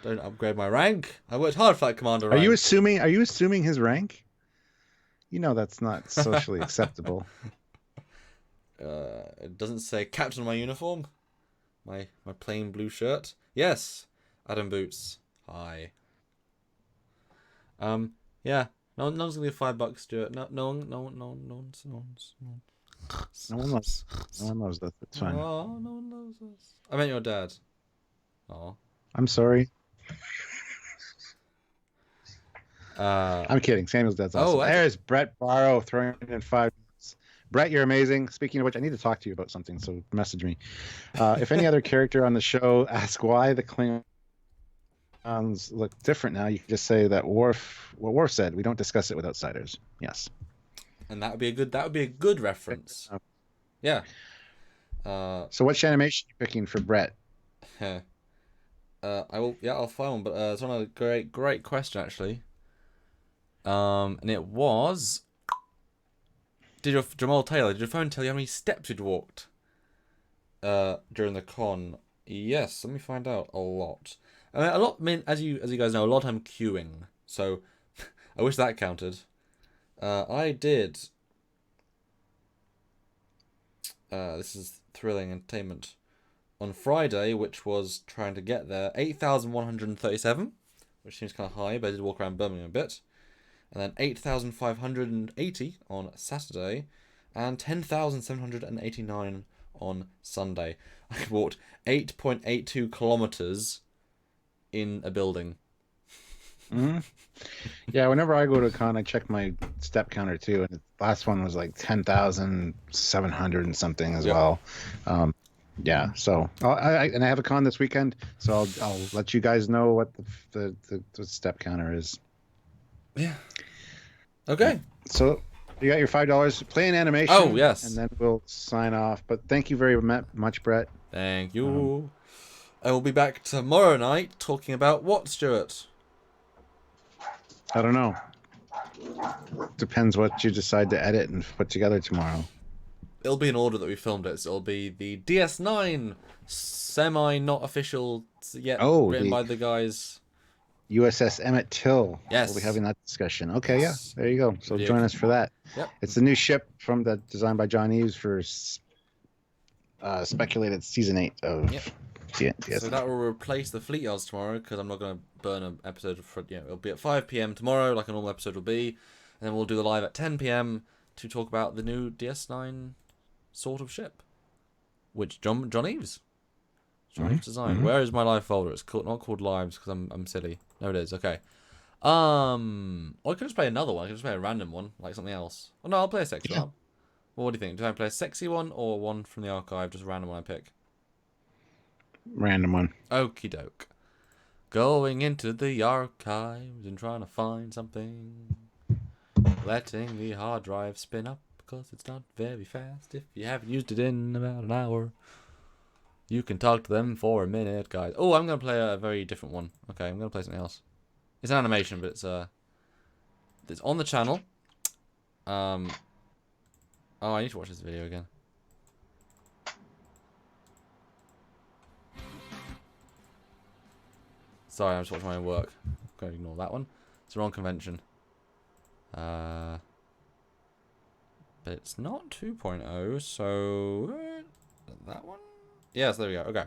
upgrade my rank. I worked hard for that commander rank. Are you assuming his rank? You know that's not socially acceptable. It doesn't say captain on my uniform. My plain blue shirt. Yes, Adam Boots. Hi. Yeah. No one's gonna give $5, Stuart. No one knows. No one knows. No one knows that. That's fine. Oh, no one knows us. I meant your dad. Oh. I'm sorry. I'm I'm kidding. Samuel's dad's awesome. There's Brett Barrow throwing in 5 minutes. Brett, you're amazing. Speaking of which, I need to talk to you about something, so message me. If any other character on the show asks why the Klingons look different now, you can just say that what Worf said. We don't discuss it with outsiders. Yes. And that would be a good reference. Yeah. So which animation are you picking for Brett? I'll find one, but it's on a great question actually. And it was, Jamal Taylor, did your phone tell you how many steps you'd walked during the con? Yes, let me find out. A lot. I mean, as you guys know, a lot I'm queuing, so I wish that counted. I did. This is thrilling entertainment. On Friday, which was trying to get there, 8,137, which seems kind of high, but I did walk around Birmingham a bit. And then 8,580 on Saturday, and 10,789 on Sunday. I walked 8.82 kilometers in a building. Mm-hmm. Yeah, whenever I go to a con, I check my step counter too, and the last one was like 10,700 and something as well. Yeah, so I have a con this weekend, so I'll let you guys know what the step counter is. Yeah. Okay. So you got your $5. Play an animation. Oh yes. And then we'll sign off. But thank you very much, Brett. Thank you. I will be back tomorrow night talking about what, Stuart? I don't know. Depends what you decide to edit and put together tomorrow. It'll be in order that we filmed it. So it'll be the DS9 not official yet written by the guys. USS Emmett Till. Yes. We'll be having that discussion. Okay, yeah. There you go. So join us for that. Yep. It's the new ship designed by John Eves for speculated season 8 of DS9. So that will replace the Fleet Yards tomorrow, because I'm not going to burn an episode for, it'll be at 5 p.m. tomorrow, like a normal episode will be. And then we'll do the live at 10 p.m. to talk about the new DS9 sort of ship, which John Eves. John Eves designed. Where is my live folder? It's not called Lives because I'm silly. No, it is. Okay. Or I could just play another one. I could just play a random one, like something else. Oh no, I'll play a sexy one. Well, what do you think? Do I play a sexy one or one from the archive? Just a random one I pick. Random one. Okie doke. Going into the archives and trying to find something. Letting the hard drive spin up because it's not very fast. If you haven't used it in about an hour, you can talk to them for a minute, guys. Oh, I'm going to play a very different one. Okay, I'm going to play something else. It's an animation, but it's on the channel. Oh, I need to watch this video again. Sorry, I'm just watching my own work. I'm going to ignore that one. It's the wrong convention. But it's not 2.0, so that one? Yes, there we go. Okay.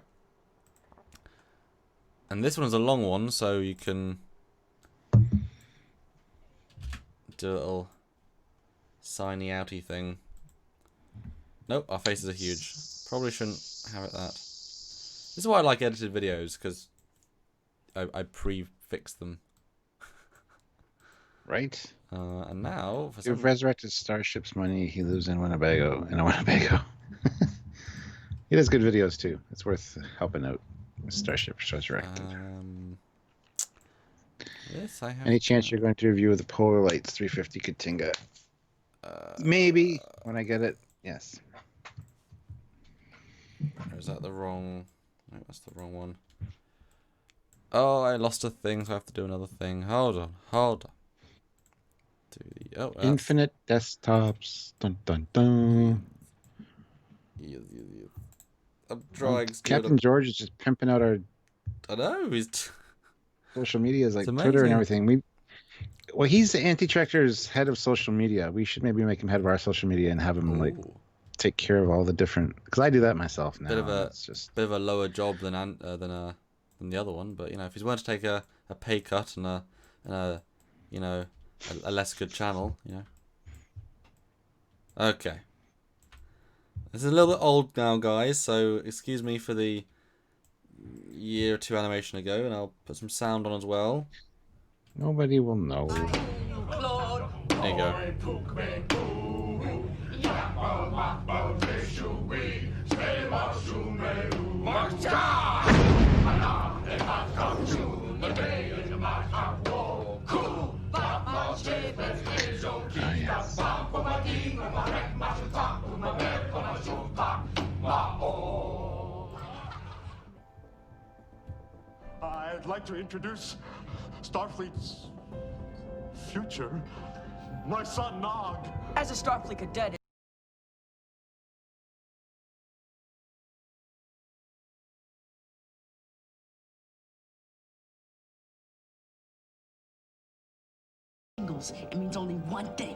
And this one's a long one, so you can do a little signy outy thing. Nope, our faces are huge. Probably shouldn't have it that. This is why I like edited videos, because I prefix them. Right. And now, for You've resurrected Starship's money. He lives in Winnebago. He does good videos too. It's worth helping out. Starship's resurrected. Yes, I have. Any chance you're going to review the Polar Lights 350 Katinga? Maybe when I get it. Yes. Or is that the wrong? No, that's the wrong one. Oh, I lost a thing, so I have to do another thing. Hold on. Do the infinite desktops. Dun dun dun. Yes. I'm trying. Captain George is just pimping out our. I know he's. Social media is like It's Twitter and amazing. everything. Well, he's the anti-Tractor's head of social media. We should maybe make him head of our social media and have him like take care of all the different. Because I do that myself now. Bit of a lower job than the other one, but if he's willing to take a pay cut and a a less good channel, Okay. This is a little bit old now, guys, so excuse me for the year or two animation ago, and I'll put some sound on as well. Nobody will know. There you go. I'd like to introduce Starfleet's future, my son Nog. As a Starfleet cadet. It means only one thing: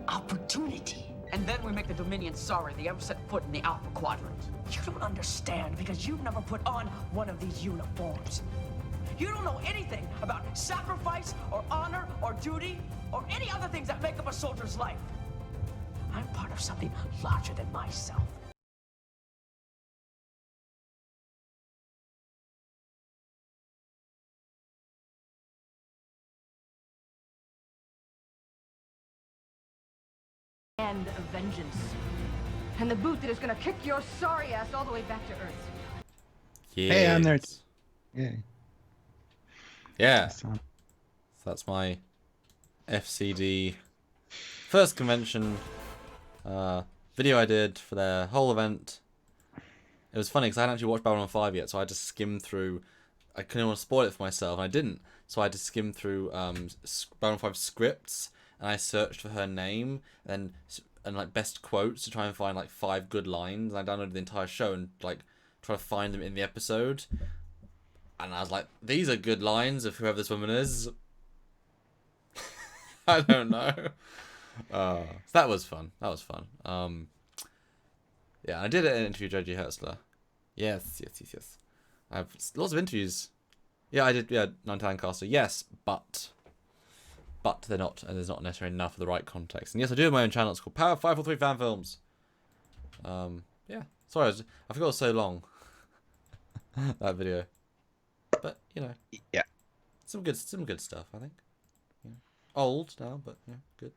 opportunity. And then we make the Dominion sorry they ever set foot in the Alpha Quadrant. You don't understand because you've never put on one of these uniforms. You don't know anything about sacrifice or honor or duty or any other things that make up a soldier's life. I'm part of something larger than myself. And a vengeance. And the boot that is gonna kick your sorry ass all the way back to Earth. Yes. Hey, I'm there. Yeah. So that's my FCD first convention video I did for their whole event. It was funny because I hadn't actually watched Babylon 5 yet, so I had to skim through. I couldn't want to spoil it for myself, and I didn't. So I had to skim through Babylon 5 scripts, and I searched for her name and like best quotes to try and find like 5 good lines. And I downloaded the entire show and like try to find them in the episode. And I was like, these are good lines of whoever this woman is. I don't know. So that was fun. Yeah, I did an interview with J.G. Hertzler. Yes. I have lots of interviews. Yeah, I did. Yeah, Ninetale. Yes, but they're not, and there's not necessarily enough of the right context. And yes, I do have my own channel. It's called Power 543 Fan Films. Yeah. Sorry, I forgot it was so long. That video. But yeah, some good stuff, I think. Old now, but good.